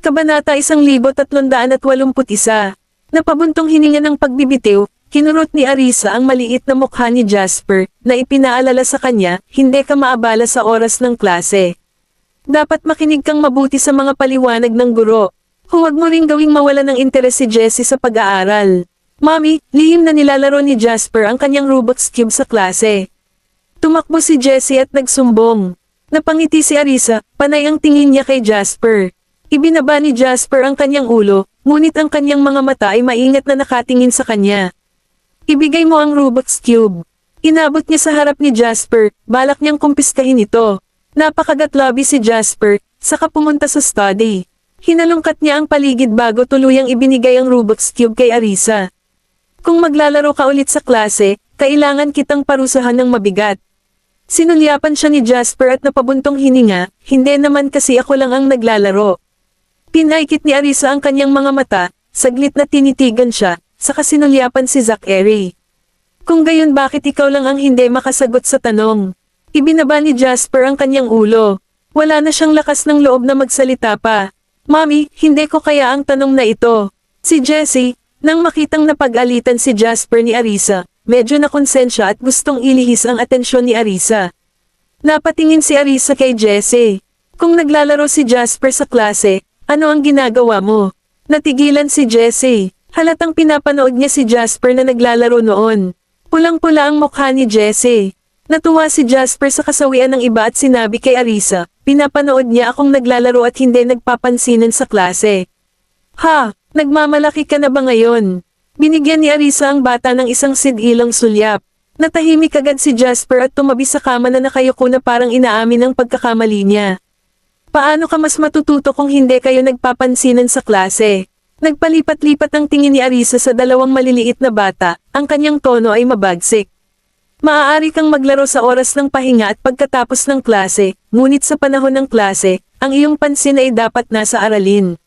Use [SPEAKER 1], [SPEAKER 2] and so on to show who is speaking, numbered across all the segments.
[SPEAKER 1] Kabanata 1381. Napabuntong hininga ng pagbibitiw, kinurot ni Arisa ang maliit na mukha ni Jasper, na ipinaalala sa kanya, hindi ka maabala sa oras ng klase. Dapat makinig kang mabuti sa mga paliwanag ng guro. Huwag mo ring gawing mawala ng interes si Jessie sa pag-aaral. Mami, lihim na nilalaro ni Jasper ang kanyang Rubik's Cube sa klase. Tumakbo si Jessie at nagsumbong. Napangiti si Arisa, panay ang tingin niya kay Jasper. Ibinaba ni Jasper ang kanyang ulo, ngunit ang kanyang mga mata ay maingat na nakatingin sa kanya. Ibigay mo ang Rubik's Cube. Inabot niya sa harap ni Jasper, balak niyang kumpiskahin ito. Napakagatlabi si Jasper, saka pumunta sa study. Hinalungkat niya ang paligid bago tuluyang ibinigay ang Rubik's Cube kay Arisa. Kung maglalaro ka ulit sa klase, kailangan kitang parusahan ng mabigat. Sinulyapan siya ni Jasper at napabuntong hininga, hindi naman kasi ako lang ang naglalaro. Pinaikit ni Arisa ang kanyang mga mata, saglit na tinitigan siya, saka sinulyapan si Zachary. Kung gayon bakit ikaw lang ang hindi makasagot sa tanong? Ibinaba ni Jasper ang kanyang ulo. Wala na siyang lakas ng loob na magsalita pa. Mami, hindi ko kaya ang tanong na ito. Si Jessie, nang makitang napag-alitan si Jasper ni Arisa, medyo nakonsensya at gustong ilihis ang atensyon ni Arisa. Napatingin si Arisa kay Jessie. Kung naglalaro si Jasper sa klase, ano ang ginagawa mo? Natigilan si Jessie. Halatang pinapanood niya si Jasper na naglalaro noon. Pulang-pula ang mukha ni Jessie. Natuwa si Jasper sa kasawian ng iba at sinabi kay Arisa, pinapanood niya akong naglalaro at hindi nagpapansinan sa klase. Ha, nagmamalaki ka na ba ngayon? Binigyan ni Arisa ang bata ng isang sigilang sulyap. Natahimik agad si Jasper at tumabi sa kama na nakayuko na parang inaamin ang pagkakamali niya. Paano ka mas matututo kung hindi kayo nagpapansinan sa klase? Nagpalipat-lipat ang tingin ni Arisa sa dalawang maliliit na bata, ang kanyang tono ay mabagsik. Maaari kang maglaro sa oras ng pahinga at pagkatapos ng klase, ngunit sa panahon ng klase, ang iyong pansin ay dapat nasa aralin.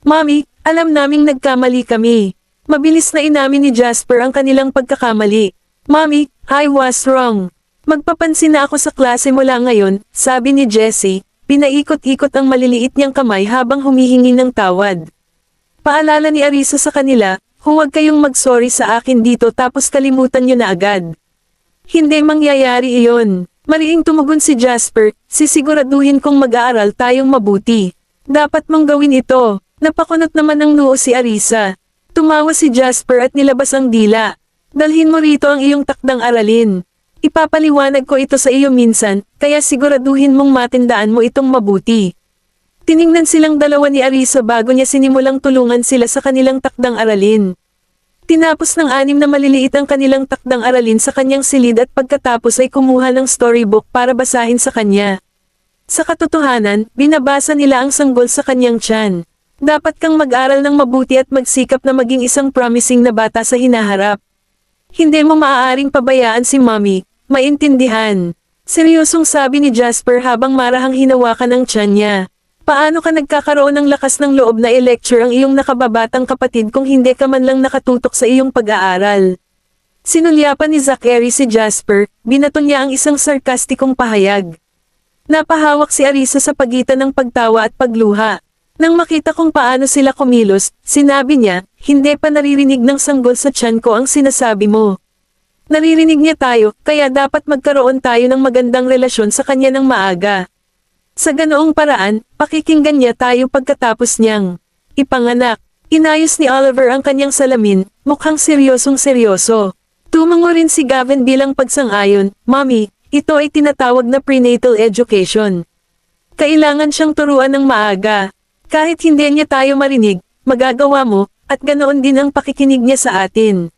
[SPEAKER 1] Mami, alam naming nagkamali kami. Mabilis na inamin ni Jasper ang kanilang pagkakamali. Mami, I was wrong. Magpapansin na ako sa klase mula ngayon, sabi ni Jessie. Pinaikot-ikot ang maliliit niyang kamay habang humihingi ng tawad. Paalala ni Arisa sa kanila, huwag kayong mag-sorry sa akin dito tapos kalimutan niyo na agad. Hindi mangyayari iyon. Mariing tumugon si Jasper, sisiguraduhin kong mag-aaral tayong mabuti. Dapat mong gawin ito. Napakunot naman ng noo si Arisa. Tumawa si Jasper at nilabas ang dila. Dalhin mo rito ang iyong takdang aralin. Ipapaliwanag ko ito sa iyo minsan, kaya siguraduhin mong matindaan mo itong mabuti. Tiningnan silang dalawa ni Arisa bago niya sinimulang tulungan sila sa kanilang takdang aralin. Tinapos ng 6 na maliliit ang kanilang takdang aralin sa kanyang silid at pagkatapos ay kumuha ng storybook para basahin sa kanya. Sa katotohanan, binabasa nila ang sanggol sa kanyang tiyan. Dapat kang mag-aral ng mabuti at magsikap na maging isang promising na bata sa hinaharap. Hindi mo maaaring pabayaan si Mommy, maintindihan. Seryosong sabi ni Jasper habang marahang hinawakan ang tiyan niya. Paano ka nagkakaroon ng lakas ng loob na i-lecture ang iyong nakababatang kapatid kung hindi ka man lang nakatutok sa iyong pag-aaral? Sinulyapan ni Zachary si Jasper, binaton niya ang isang sarkastikong pahayag. Napahawak si Arisa sa pagitan ng pagtawa at pagluha. Nang makita kung paano sila kumilos, sinabi niya, hindi pa naririnig ng sanggol sa tiyan ko ang sinasabi mo. Naririnig niya tayo, kaya dapat magkaroon tayo ng magandang relasyon sa kanya ng maaga. Sa ganoong paraan, pakikinggan niya tayo pagkatapos niyang ipanganak. Inayos ni Oliver ang kanyang salamin, mukhang seryosong seryoso. Tumango rin si Gavin bilang pagsang-ayon, Mommy, ito ay tinatawag na prenatal education. Kailangan siyang turuan ng maaga. Kahit hindi niya tayo marinig, magagawa mo, at ganoon din ang pakikinig niya sa atin.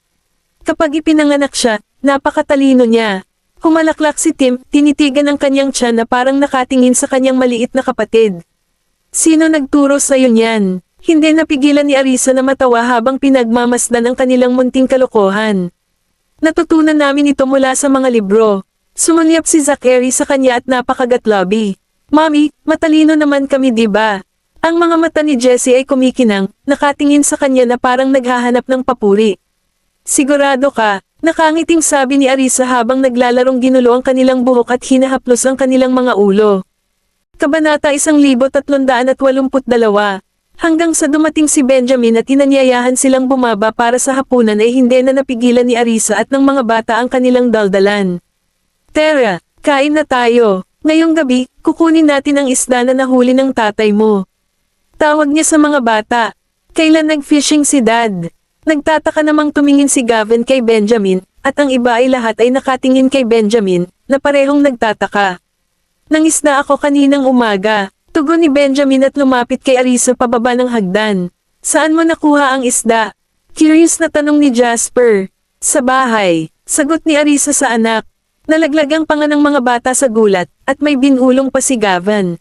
[SPEAKER 1] Kapag ipinanganak siya, napakatalino niya. Humalaklak si Tim, tinitigan ang kanyang tiyan na parang nakatingin sa kanyang maliit na kapatid. Sino nagturo sa'yo niyan? Hindi napigilan ni Arisa na matawa habang pinagmamasdan ang kanilang munting kalokohan. Natutunan namin ito mula sa mga libro. Sumulyap si Zachary sa kanya at napakagatlabi. Mami, matalino naman kami diba? Ang mga mata ni Jessie ay kumikinang, nakatingin sa kanya na parang naghahanap ng papuri. Sigurado ka, nakangiting sabi ni Arisa habang naglalarong ginulo ang kanilang buhok at hinahaplos ang kanilang mga ulo. Kabanata 1382. Hanggang sa dumating si Benjamin at inanyayahan silang bumaba para sa hapunan ay hindi na napigilan ni Arisa at ng mga bata ang kanilang daldalan. Tara, kain na tayo. Ngayong gabi, kukunin natin ang isda na nahuli ng tatay mo. Tawag niya sa mga bata. Kailan nag-fishing si Dad? Nagtataka namang tumingin si Gavin kay Benjamin, at ang iba ay lahat ay nakatingin kay Benjamin, na parehong nagtataka. Nangisda ako kaninang umaga. Tugon ni Benjamin at lumapit kay Arisa pababa ng hagdan. Saan mo nakuha ang isda? Curious na tanong ni Jasper. Sa bahay. Sagot ni Arisa sa anak. Nalaglag ang panga ng mga bata sa gulat, at may binulong pa si Gavin.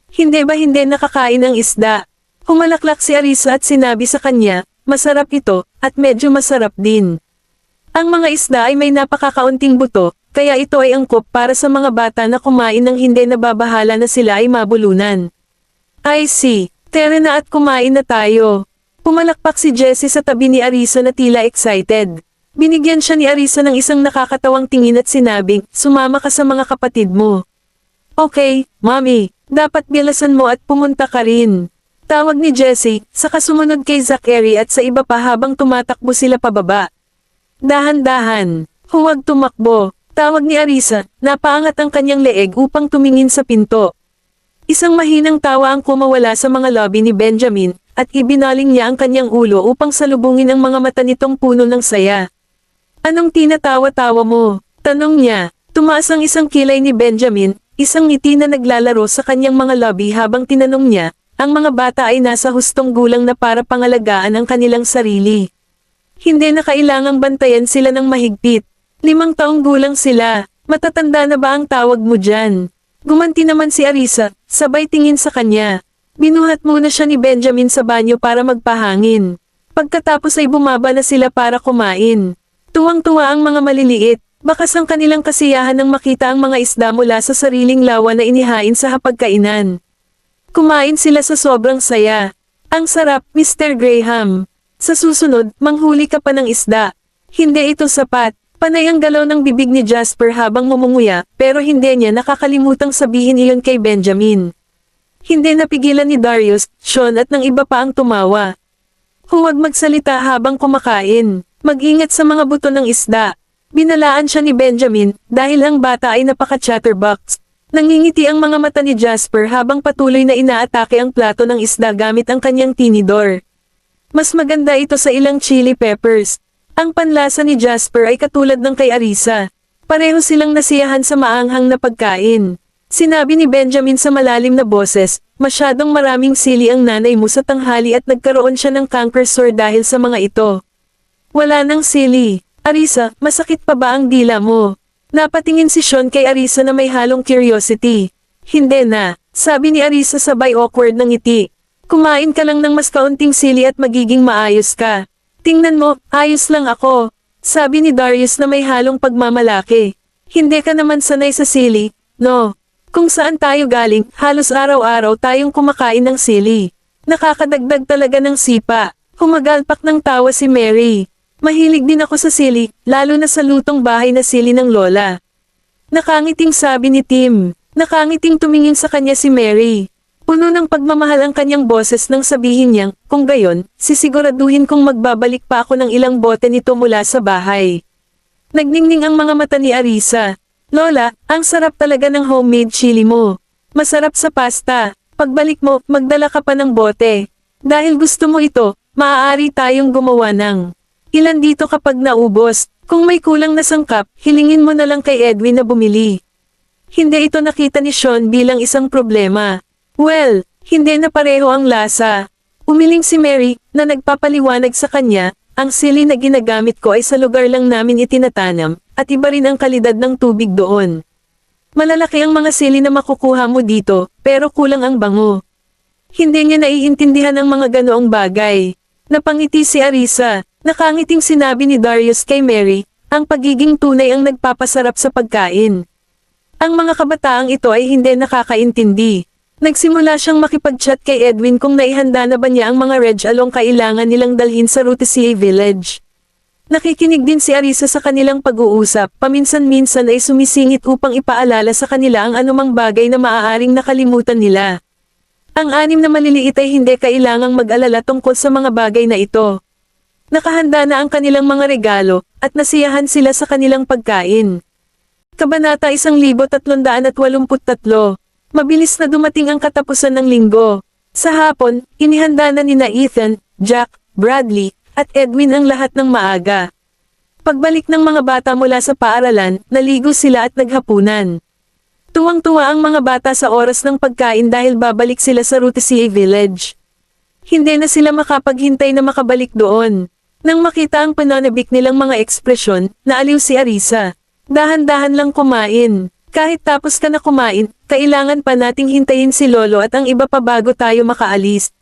[SPEAKER 1] Hindi ba hindi nakakain ang isda? Humalaklak si Arisa at sinabi sa kanya, masarap ito, at medyo masarap din. Ang mga isda ay may napakakaunting buto, kaya ito ay angkop para sa mga bata na kumain ng hindi nababahala na sila ay mabulunan. I see. Tara na at kumain na tayo. Pumalakpak si Jessie sa tabi ni Arisa na tila excited. Binigyan siya ni Arisa ng isang nakakatawang tingin at sinabing, sumama ka sa mga kapatid mo. Okay, Mommy, dapat bilasan mo at pumunta ka rin. Tawag ni Jessie, saka sumunod kay Zachary at sa iba pa habang tumatakbo sila pababa. Dahan-dahan, huwag tumakbo. Tawag ni Arisa, napaangat ang kanyang leeg upang tumingin sa pinto. Isang mahinang tawa ang kumawala sa mga lobby ni Benjamin, at ibinaling niya ang kanyang ulo upang salubungin ang mga mata nitong puno ng saya. Anong tinatawa-tawa mo? Tanong niya. Tumaas ang isang kilay ni Benjamin, isang ngiti na naglalaro sa kanyang mga lobby habang tinanong niya, ang mga bata ay nasa hustong gulang na para pangalagaan ang kanilang sarili. Hindi na kailangang bantayan sila ng mahigpit. 5 taong gulang sila. Matatanda na ba ang tawag mo dyan? Gumanti naman si Arisa, sabay tingin sa kanya. Binuhat muna siya ni Benjamin sa banyo para magpahangin. Pagkatapos ay bumaba na sila para kumain. Tuwang-tuwa ang mga maliliit. Bakas ang kanilang kasiyahan nang makita ang mga isda mula sa sariling lawa na inihain sa hapagkainan. Kumain sila sa sobrang saya. Ang sarap, Mr. Graham. Sa susunod, manghuli ka pa ng isda. Hindi ito sapat. Panay ang galaw ng bibig ni Jasper habang mumunguya, pero hindi niya nakakalimutang sabihin iyon kay Benjamin. Hindi napigilan ni Darius, Sean at ng iba pa ang tumawa. Huwag magsalita habang kumakain. Mag-ingat sa mga buto ng isda. Binalaan siya ni Benjamin, dahil ang bata ay napaka-chatterbox. Nangingiti ang mga mata ni Jasper habang patuloy na inaatake ang plato ng isda gamit ang kanyang tinidor. Mas maganda ito sa ilang chili peppers. Ang panlasa ni Jasper ay katulad ng kay Arisa. Pareho silang nasiyahan sa maanghang na pagkain. Sinabi ni Benjamin sa malalim na boses, masyadong maraming sili ang nanay mo sa tanghali at nagkaroon siya ng canker sore dahil sa mga ito. Wala nang sili. Arisa, masakit pa ba ang dila mo? Napatingin si Sean kay Arisa na may halong curiosity. Hindi na, sabi ni Arisa sabay awkward ng ngiti. Kumain ka lang ng mas kaunting sili at magiging maayos ka. Tingnan mo, ayos lang ako. Sabi ni Darius na may halong pagmamalaki. Hindi ka naman sanay sa sili, no? Kung saan tayo galing, halos araw-araw tayong kumakain ng sili. Nakakadagdag talaga ng sipa. Humagalpak ng tawa si Mary. Mahilig din ako sa sili, lalo na sa lutong bahay na sili ng lola. Nakangiting sabi ni Tim. Nakangiting tumingin sa kanya si Mary. Puno ng pagmamahal ang kanyang boses nang sabihin niyang, kung gayon, sisiguraduhin kong magbabalik pa ako ng ilang bote nito mula sa bahay. Nagningning ang mga mata ni Arisa. Lola, ang sarap talaga ng homemade chili mo. Masarap sa pasta. Pagbalik mo, magdala ka pa ng bote. Dahil gusto mo ito, maaari tayong gumawa ng ilan dito kapag naubos. Kung may kulang na sangkap, hilingin mo na lang kay Edwin na bumili. Hindi ito nakita ni Sean bilang isang problema. Well, hindi na pareho ang lasa. Umiling si Mary, na nagpapaliwanag sa kanya, ang sili na ginagamit ko ay sa lugar lang namin itinatanam, at iba rin ang kalidad ng tubig doon. Malalaki ang mga sili na makukuha mo dito, pero kulang ang bango. Hindi niya naiintindihan ang mga ganoong bagay. Napangiti si Arisa, nakangiting sinabi ni Darius kay Mary, ang pagiging tunay ang nagpapasarap sa pagkain. Ang mga kabataang ito ay hindi nakakaintindi. Nagsimula siyang makipag-chat kay Edwin kung naihanda na ba niya ang mga reg along kailangan nilang dalhin sa Rutisia Village. Nakikinig din si Arisa sa kanilang pag-uusap, paminsan-minsan ay sumisingit upang ipaalala sa kanila ang anumang bagay na maaaring nakalimutan nila. Ang 6 na maliliit ay hindi kailangang mag-alala tungkol sa mga bagay na ito. Nakahanda na ang kanilang mga regalo, at nasiyahan sila sa kanilang pagkain. Kabanata 1383. Mabilis na dumating ang katapusan ng linggo. Sa hapon, inihanda na nina Ethan, Jack, Bradley, at Edwin ang lahat ng maaga. Pagbalik ng mga bata mula sa paaralan, naligo sila at naghapunan. Tuwang-tuwa ang mga bata sa oras ng pagkain dahil babalik sila sa Rutisia Village. Hindi na sila makapaghintay na makabalik doon. Nang makita ang pananabik nilang mga ekspresyon, naaliw si Arisa. Dahan-dahan lang kumain. Kahit tapos ka na kumain, kailangan pa nating hintayin si Lolo at ang iba pa bago tayo makaalis.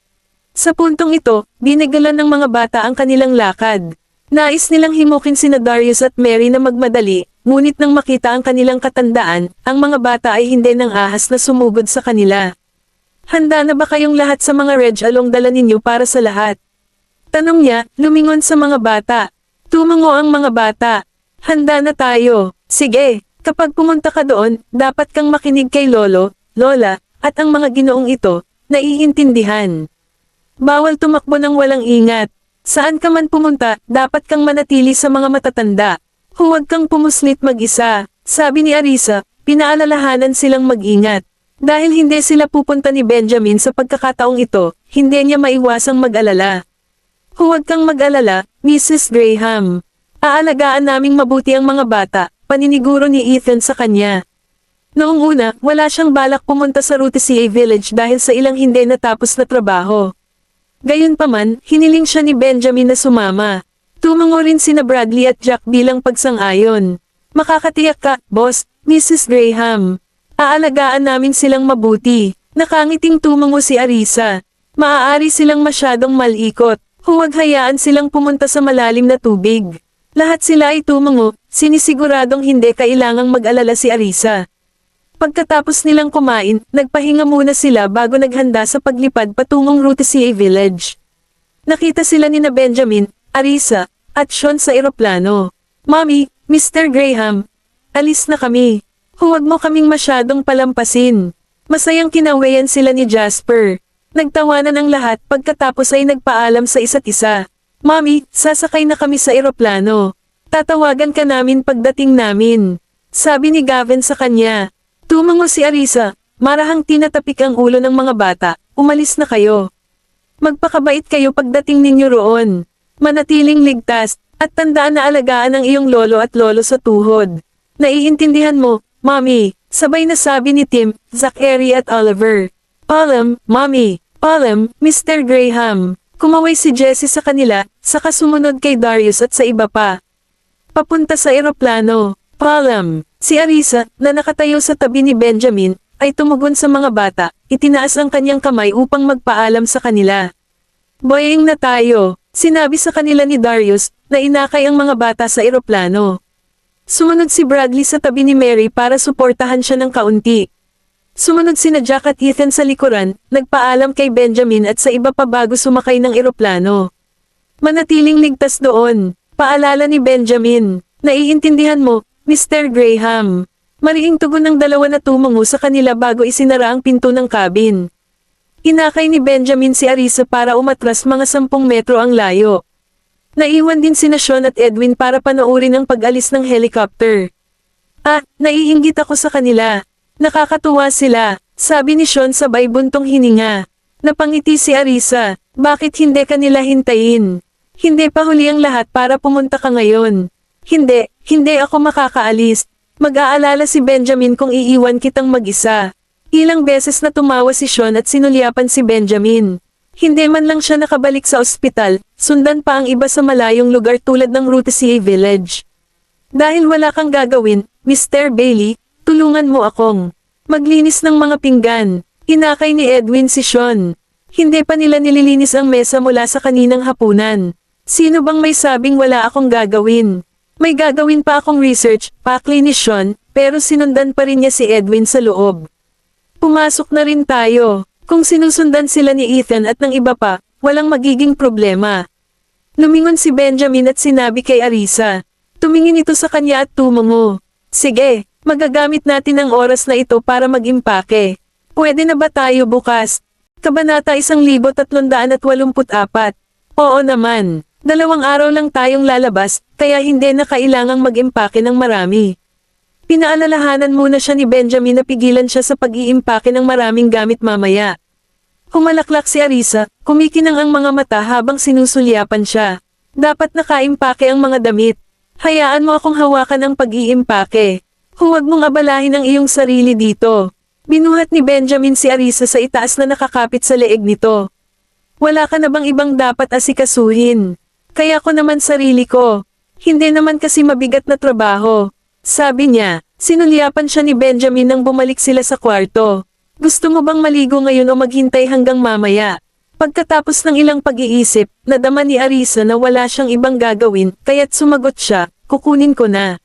[SPEAKER 1] Sa puntong ito, binagalan ng mga bata ang kanilang lakad. Nais nilang himukin sina Darius at Mary na magmadali, ngunit nang makita ang kanilang katandaan, ang mga bata ay hindi nang ahas na sumugod sa kanila. Handa na ba kayong lahat sa mga reg-along dala ninyo para sa lahat? Tanong niya, lumingon sa mga bata. Tumango ang mga bata. Handa na tayo. Sige, kapag pumunta ka doon, dapat kang makinig kay Lolo, Lola, at ang mga ginoong ito, naiintindihan. Bawal tumakbo ng walang ingat. Saan ka man pumunta, dapat kang manatili sa mga matatanda. Huwag kang pumuslit mag-isa, sabi ni Arisa, pinaalalahanan silang mag-ingat. Dahil hindi sila pupunta ni Benjamin sa pagkakataong ito, hindi niya maiwasang mag-alala. Huwag kang mag-alala, Mrs. Graham. Aalagaan naming mabuti ang mga bata, paniniguro ni Ethan sa kanya. Noong una, wala siyang balak pumunta sa Rutisia Village dahil sa ilang hindi natapos na trabaho. Gayunpaman, hiniling siya ni Benjamin na sumama. Tumango rin sina Bradley at Jack bilang pagsang-ayon. Makakatiyak ka, boss, Mrs. Graham. Aalagaan namin silang mabuti. Nakangiting tumango si Arisa. Maaari silang masyadong malikot. Huwag hayaan silang pumunta sa malalim na tubig. Lahat sila ay tumango, sinisiguradong hindi kailangang mag-alala si Arisa. Pagkatapos nilang kumain, nagpahinga muna sila bago naghanda sa paglipad patungong Rutisia Village. Nakita sila ni na Benjamin, Arisa, at Sean sa eroplano. Mommy, Mr. Graham, alis na kami. Huwag mo kaming masyadong palampasin. Masayang kinawayan sila ni Jasper. Nagtawanan ang lahat pagkatapos ay nagpaalam sa isa't isa. Mommy, sasakay na kami sa eroplano. Tatawagan ka namin pagdating namin. Sabi ni Gavin sa kanya. Tumango si Arisa, marahang tinatapik ang ulo ng mga bata, umalis na kayo. Magpakabait kayo pagdating ninyo roon. Manatiling ligtas, at tandaan na alagaan ang iyong lolo at lolo sa tuhod. Naiintindihan mo, Mommy, sabay na sabi ni Tim, Zachary at Oliver. Palem, Mommy, Palem, Mr. Graham. Kumaway si Jessie sa kanila, saka sumunod kay Darius at sa iba pa. Papunta sa eroplano. Palem. Si Arisa, na nakatayo sa tabi ni Benjamin, ay tumugon sa mga bata, itinaas ang kanyang kamay upang magpaalam sa kanila. Boying na tayo, sinabi sa kanila ni Darius, na inakay ang mga bata sa eroplano. Sumunod si Bradley sa tabi ni Mary para suportahan siya ng kaunti. Sumunod sina Jack at Ethan sa likuran, nagpaalam kay Benjamin at sa iba pa bago sumakay ng eroplano. Manatiling ligtas doon, paalala ni Benjamin, naiintindihan mo, Mr. Graham. Mariing tugon ng dalawa na tumango sa kanila bago isinara ang pinto ng cabin. Inakay ni Benjamin si Arisa para umatras mga 10 metro ang layo. Naiwan din sina Sean at Edwin para panoorin ang pag-alis ng helicopter. Naiinggit ako sa kanila. Nakakatuwa sila, sabi ni Sean sabay buntong hininga. Napangiti si Arisa, bakit hindi kanila hintayin? Hindi pa huli ang lahat para pumunta ka ngayon. Hindi ako makakaalis. Mag-aalala si Benjamin kung iiwan kitang mag-isa. Ilang beses na tumawa si Sean at sinulyapan si Benjamin. Hindi man lang siya nakabalik sa ospital, sundan pa ang iba sa malayong lugar tulad ng Rutisia Village. Dahil wala kang gagawin, Mr. Bailey, tulungan mo akong maglinis ng mga pinggan. Inakay ni Edwin si Sean. Hindi pa nila nililinis ang mesa mula sa kaninang hapunan. Sino bang may sabing wala akong gagawin? May gagawin pa akong research, pakli ni Sean, pero sinundan pa rin niya si Edwin sa loob. Pumasok na rin tayo. Kung sinusundan sila ni Ethan at ng iba pa, walang magiging problema. Lumingon si Benjamin at sinabi kay Arisa. Tumingin ito sa kanya at tumango. Sige, magagamit natin ang oras na ito para mag-impake. Pwede na ba tayo bukas? Kabanata 1384. Oo naman. 2 araw lang tayong lalabas, kaya hindi na kailangang mag-impake ng marami. Pinaalalahanan muna siya ni Benjamin na pigilan siya sa pag-iimpake ng maraming gamit mamaya. Humalaklak si Arisa, kumikinang ang mga mata habang sinusulyapan siya. Dapat nakaimpake ang mga damit. Hayaan mo akong hawakan ang pag-iimpake. Huwag mong abalahin ang iyong sarili dito. Binuhat ni Benjamin si Arisa sa itaas na nakakapit sa leeg nito. Wala ka na bang ibang dapat asikasuhin? Kaya ko naman sarili ko. Hindi naman kasi mabigat na trabaho. Sabi niya, sinulyapan siya ni Benjamin nang bumalik sila sa kwarto. Gusto mo bang maligo ngayon o maghintay hanggang mamaya? Pagkatapos ng ilang pag-iisip, nadama ni Arisa na wala siyang ibang gagawin, kaya't sumagot siya, kukunin ko na.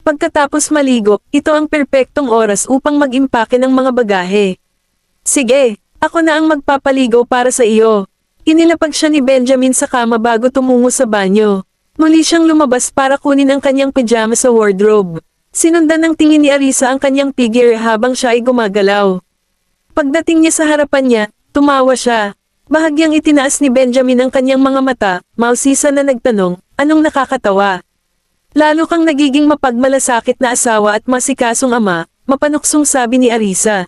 [SPEAKER 1] Pagkatapos maligo, ito ang perpektong oras upang mag-impake ng mga bagahe. Sige, ako na ang magpapaligo para sa iyo. Inilapag siya ni Benjamin sa kama bago tumungo sa banyo. Muli siyang lumabas para kunin ang kanyang pijama sa wardrobe. Sinundan ng tingin ni Arisa ang kanyang figure habang siya ay gumagalaw. Pagdating niya sa harapan niya, tumawa siya. Bahagyang itinaas ni Benjamin ang kanyang mga mata, mausisa na nagtanong, anong nakakatawa? Lalo kang nagiging mapagmalasakit na asawa at masikasong ama, mapanuksong sabi ni Arisa.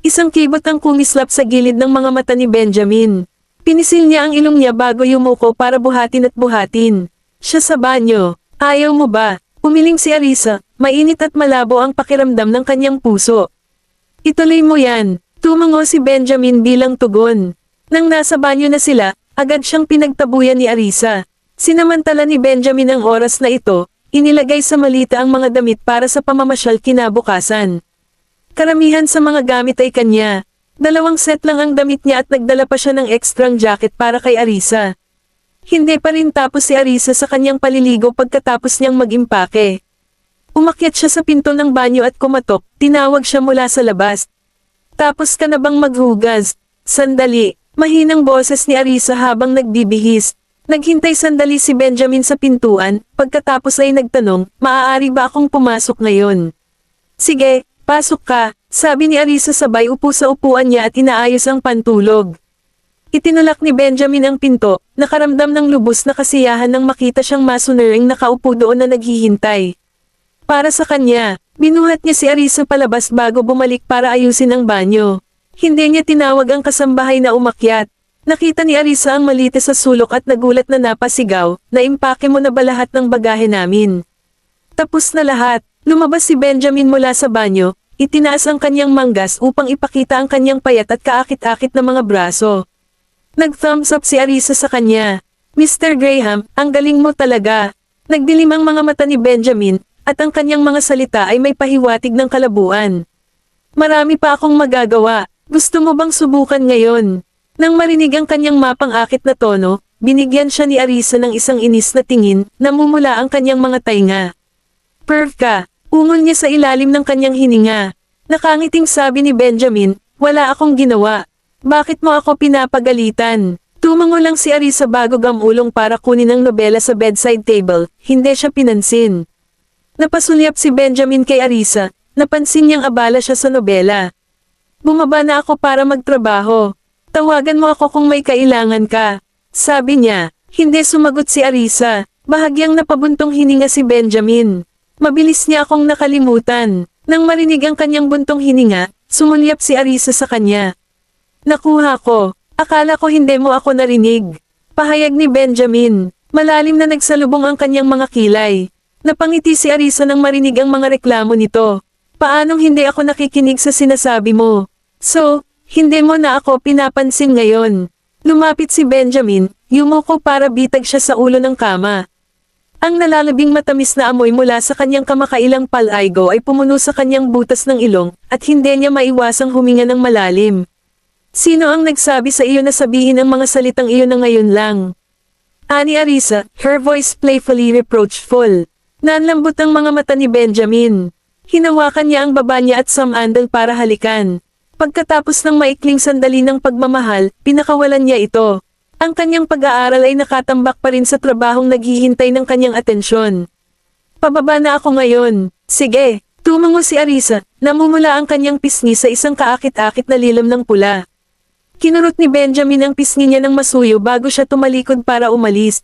[SPEAKER 1] Isang kibot ang kumislap sa gilid ng mga mata ni Benjamin. Pinisil niya ang ilong niya bago yumuko para buhatin at buhatin. Siya sa banyo. Ayaw mo ba? Umiling si Arisa, mainit at malabo ang pakiramdam ng kanyang puso. Ituloy mo yan. Tumango si Benjamin bilang tugon. Nang nasa banyo na sila, agad siyang pinagtabuyan ni Arisa. Sinamantala ni Benjamin ang oras na ito, inilagay sa malita ang mga damit para sa pamamasyal kinabukasan. Karamihan sa mga gamit ay kanya. 2 set lang ang damit niya at nagdala pa siya ng ekstrang jacket para kay Arisa. Hindi pa rin tapos si Arisa sa kanyang paliligo pagkatapos niyang mag-impake. Umakyat siya sa pinto ng banyo at kumatok, tinawag siya mula sa labas. Tapos ka na bang maghugas? Sandali, mahinang boses ni Arisa habang nagbibihis. Naghintay sandali si Benjamin sa pintuan, pagkatapos ay nagtanong, maaari ba akong pumasok ngayon? Sige, pasok ka, sabi ni Arisa sabay upo sa upuan niya at inaayos ang pantulog. Itinulak ni Benjamin ang pinto, nakaramdam ng lubos na kasiyahan nang makita siyang masunuring nakaupo doon na naghihintay. Para sa kanya, binuhat niya si Arisa palabas bago bumalik para ayusin ang banyo. Hindi niya tinawag ang kasambahay na umakyat. Nakita ni Arisa ang malite sa sulok at nagulat na napasigaw, naimpake mo na ba lahat ng bagahe namin? Tapos na lahat, lumabas si Benjamin mula sa banyo, itinaas ang kanyang manggas upang ipakita ang kanyang payat at kaakit-akit na mga braso. Nag-thumbs up si Arisa sa kanya. Mr. Graham, ang galing mo talaga. Nagdilim ang mga mata ni Benjamin, at ang kanyang mga salita ay may pahiwatig ng kalabuan. Marami pa akong magagawa, gusto mo bang subukan ngayon? Nang marinig ang kanyang mapang-akit na tono, binigyan siya ni Arisa ng isang inis na tingin, namumula ang kanyang mga tainga. Perv ka, ungol niya sa ilalim ng kanyang hininga. Nakangiting sabi ni Benjamin, wala akong ginawa. Bakit mo ako pinapagalitan? Tumango lang si Arisa bago gamulong para kunin ang nobela sa bedside table, hindi siya pinansin. Napasulyap si Benjamin kay Arisa, napansin niyang abala siya sa nobela. Bumaba na ako para magtrabaho. Tawagan mo ako kung may kailangan ka. Sabi niya, hindi sumagot si Arisa, bahagyang napabuntong hininga si Benjamin. Mabilis niya akong nakalimutan. Nang marinig ang kanyang buntong hininga, sumulyap si Arisa sa kanya. Nakuha ko, akala ko hindi mo ako narinig. Pahayag ni Benjamin, malalim na nagsalubong ang kanyang mga kilay. Napangiti si Arisa nang marinig ang mga reklamo nito. Paanong hindi ako nakikinig sa sinasabi mo? So, hindi mo na ako pinapansin ngayon. Lumapit si Benjamin, yumuko para bitag siya sa ulo ng kama. Ang nalalabing matamis na amoy mula sa kanyang kamakailang palaygo ay pumuno sa kanyang butas ng ilong, at hindi niya maiwasang huminga ng malalim. Sino ang nagsabi sa iyo na sabihin ang mga salitang iyon na ngayon lang? Ani Arisa, her voice playfully reproachful. Nanlambot ang mga mata ni Benjamin. Hinawakan niya ang baba niya at samandal para halikan. Pagkatapos ng maikling sandali ng pagmamahal, pinakawalan niya ito. Ang kanyang pag-aaral ay nakatambak pa rin sa trabahong naghihintay ng kanyang atensyon. Pababa na ako ngayon. Sige, tumango si Arisa, namumula ang kanyang pisngi sa isang kaakit-akit na lilam ng pula. Kinurot ni Benjamin ang pisngi niya ng masuyo bago siya tumalikod para umalis.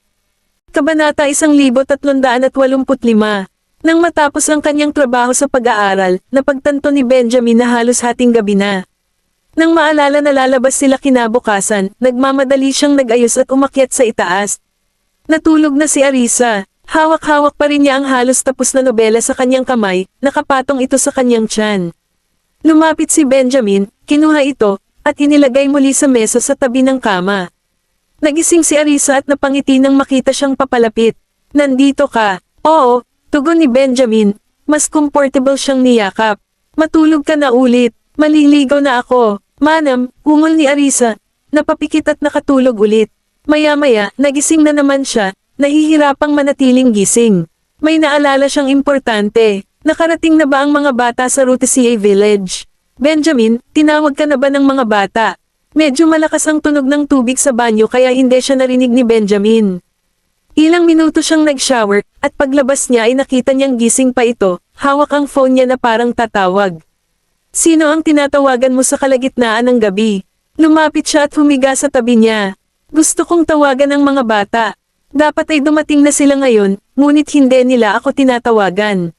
[SPEAKER 1] Kabanata 1385. Nang matapos ang kanyang trabaho sa pag-aaral, napagtanto ni Benjamin na halos hating gabi na. Nang maalala na lalabas sila kinabukasan, nagmamadali siyang nag-ayos at umakyat sa itaas. Natulog na si Arisa. Hawak-hawak pa rin niya ang halos tapos na nobela sa kanyang kamay, nakapatong ito sa kanyang tiyan. Lumapit si Benjamin, kinuha ito, at inilagay muli sa mesa sa tabi ng kama. Nagising si Arisa at napangiti nang makita siyang papalapit. Nandito ka. Oo, tugon ni Benjamin, mas comfortable siyang niyakap. Matulog ka na ulit, maliligaw na ako. Manam, ungol ni Arisa, napapikit at nakatulog ulit. Maya-maya, nagising na naman siya, nahihirapang manatiling gising. May naalala siyang importante. Nakarating na ba ang mga bata sa Rutisia Village? Benjamin, tinawag ka na ba ng mga bata? Medyo malakas ang tunog ng tubig sa banyo kaya hindi siya narinig ni Benjamin. Ilang minuto siyang nag-shower, at paglabas niya ay nakita niyang gising pa ito, hawak ang phone niya na parang tatawag. Sino ang tinatawagan mo sa kalagitnaan ng gabi? Lumapit siya at humiga sa tabi niya. Gusto kong tawagan ang mga bata. Dapat ay dumating na sila ngayon, ngunit hindi nila ako tinatawagan.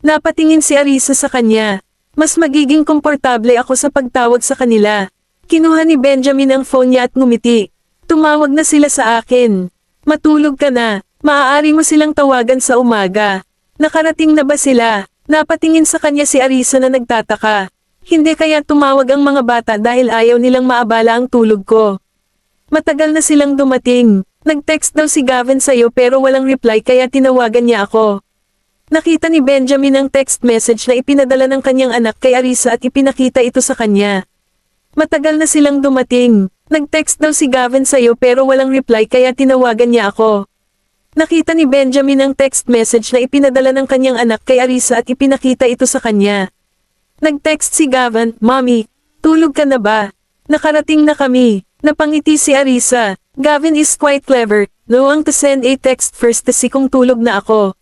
[SPEAKER 1] Napatingin si Arisa sa kanya. Mas magiging komportable ako sa pagtawag sa kanila. Kinuha ni Benjamin ang phone niya at ngumiti. Tumawag na sila sa akin. Matulog ka na. Maaari mo silang tawagan sa umaga. Nakarating na ba sila? Napatingin sa kanya si Arisa na nagtataka. Hindi kaya tumawag ang mga bata dahil ayaw nilang maabala ang tulog ko. Matagal na silang dumating. Nag-text daw si Gavin sa'yo pero walang reply kaya tinawagan niya ako. Nakita ni Benjamin ang text message na ipinadala ng kanyang anak kay Arisa at ipinakita ito sa kanya. Matagal na silang dumating. Nag-text daw si Gavin sa'yo pero walang reply kaya tinawagan niya ako. Nakita ni Benjamin ang text message na ipinadala ng kanyang anak kay Arisa at ipinakita ito sa kanya. Nag-text si Gavin, Mommy, tulog ka na ba? Nakarating na kami. Napangiti si Arisa. Gavin is quite clever, knowing to send a text first kasi kung tulog na ako.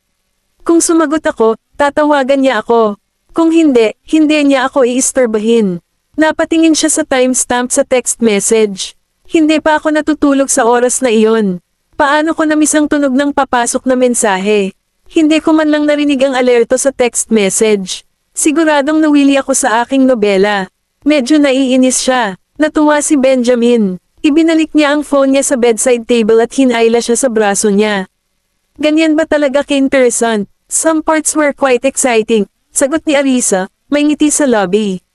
[SPEAKER 1] Kung sumagot ako, tatawagan niya ako. Kung hindi, hindi niya ako iistorbahin. Napatingin siya sa timestamp sa text message. Hindi pa ako natutulog sa oras na iyon. Paano ko namiss ang tunog ng papasok na mensahe? Hindi ko man lang narinig ang alerto sa text message. Siguradong nawili ako sa aking nobela. Medyo naiinis siya. Natuwa si Benjamin. Ibinalik niya ang phone niya sa bedside table at hinayla siya sa braso niya. Ganyan ba talaga ka-interesant? Some parts were quite exciting. Sagot ni Arisa, may ngiti sa lobby.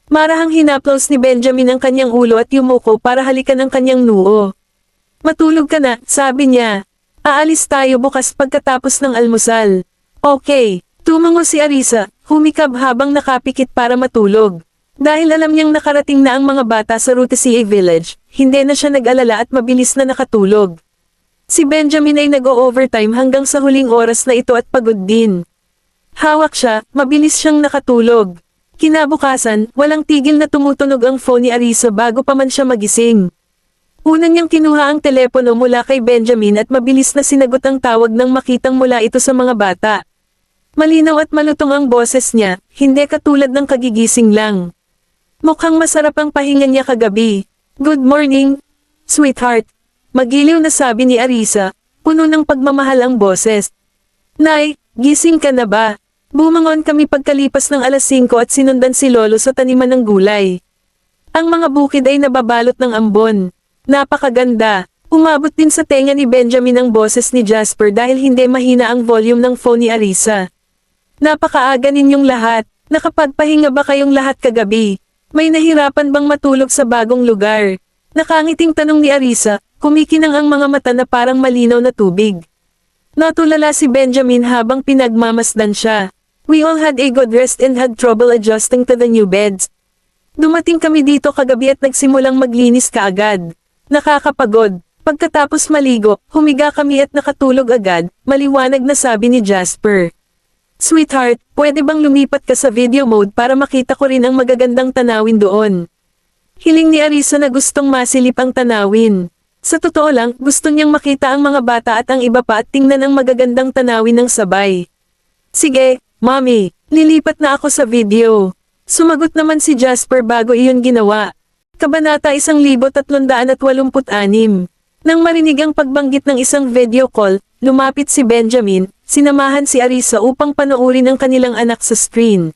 [SPEAKER 1] Marahang hinaplos ni Benjamin ang kanyang ulo at yumuko para halikan ang kanyang noo. Matulog ka na, sabi niya. Aalis tayo bukas pagkatapos ng almusal. Okay, tumango si Arisa, humikab habang nakapikit para matulog. Dahil alam niyang nakarating na ang mga bata sa Rutisia Village, hindi na siya nag-alala at mabilis na nakatulog. Si Benjamin ay nag-o-overtime hanggang sa huling oras na ito at pagod din. Hawak siya, mabilis siyang nakatulog. Kinabukasan, walang tigil na tumutunog ang phone ni Arisa bago pa man siya magising. Una niyang kinuha ang telepono mula kay Benjamin at mabilis na sinagot ang tawag nang makitang mula ito sa mga bata. Malinaw at malutong ang boses niya, hindi katulad ng kagigising lang. Mukhang masarap ang pahinga niya kagabi. Good morning, sweetheart. Magiliw na sabi ni Arisa, puno ng pagmamahal ang boses. Nay, gising ka na ba? Bumangon kami pagkalipas ng alas 5 at sinundan si Lolo sa taniman ng gulay. Ang mga bukid ay nababalot ng ambon. Napakaganda. Umabot din sa tenga ni Benjamin ang boses ni Jasper dahil hindi mahina ang volume ng phone ni Arisa. Napakaaga ninyong lahat. Nakapagpahinga ba kayong lahat kagabi? May nahirapan bang matulog sa bagong lugar? Nakangiting tanong ni Arisa, kumikinang ang mga mata na parang malinaw na tubig. Natulala si Benjamin habang pinagmamasdan siya. We all had a good rest and had trouble adjusting to the new beds. Dumating kami dito kagabi at nagsimulang maglinis kaagad. Nakakapagod. Pagkatapos maligo, humiga kami at nakatulog agad, maliwanag na sabi ni Jasper. Sweetheart, pwede bang lumipat ka sa video mode para makita ko rin ang magagandang tanawin doon? Hiling ni Arisa na gustong masilip ang tanawin. Sa totoo lang, gusto niyang makita ang mga bata at ang iba pa at tingnan ang magagandang tanawin ng sabay. Sige, Mommy, lilipat na ako sa video. Sumagot naman si Jasper bago iyon ginawa. Kabanata 1386. Nang marinig ang pagbanggit ng isang video call, lumapit si Benjamin, sinamahan si Arisa upang panoorin ang kanilang anak sa screen.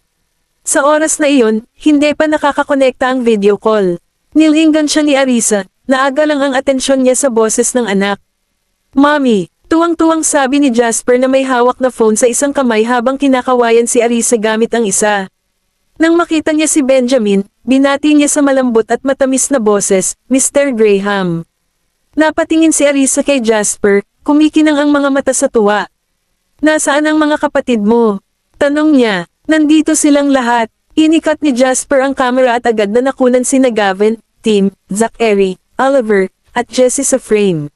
[SPEAKER 1] Sa oras na iyon, hindi pa nakakakonekta ang video call. Nilinggan siya ni Arisa, naaga lang ang atensyon niya sa boses ng anak. "Mommy," tuwang-tuwang sabi ni Jasper na may hawak na phone sa isang kamay habang kinakawayan si Arisa gamit ang isa. Nang makita niya si Benjamin, binati niya sa malambot at matamis na boses, "Mr. Graham." Napatingin si Arisa kay Jasper, kumikinang ang mga mata sa tuwa. "Nasaan ang mga kapatid mo?" tanong niya. "Nandito silang lahat." Inikat ni Jasper ang camera at agad na nakunan sina Gavin, Tim, Zachary, Oliver, at Jessie sa frame.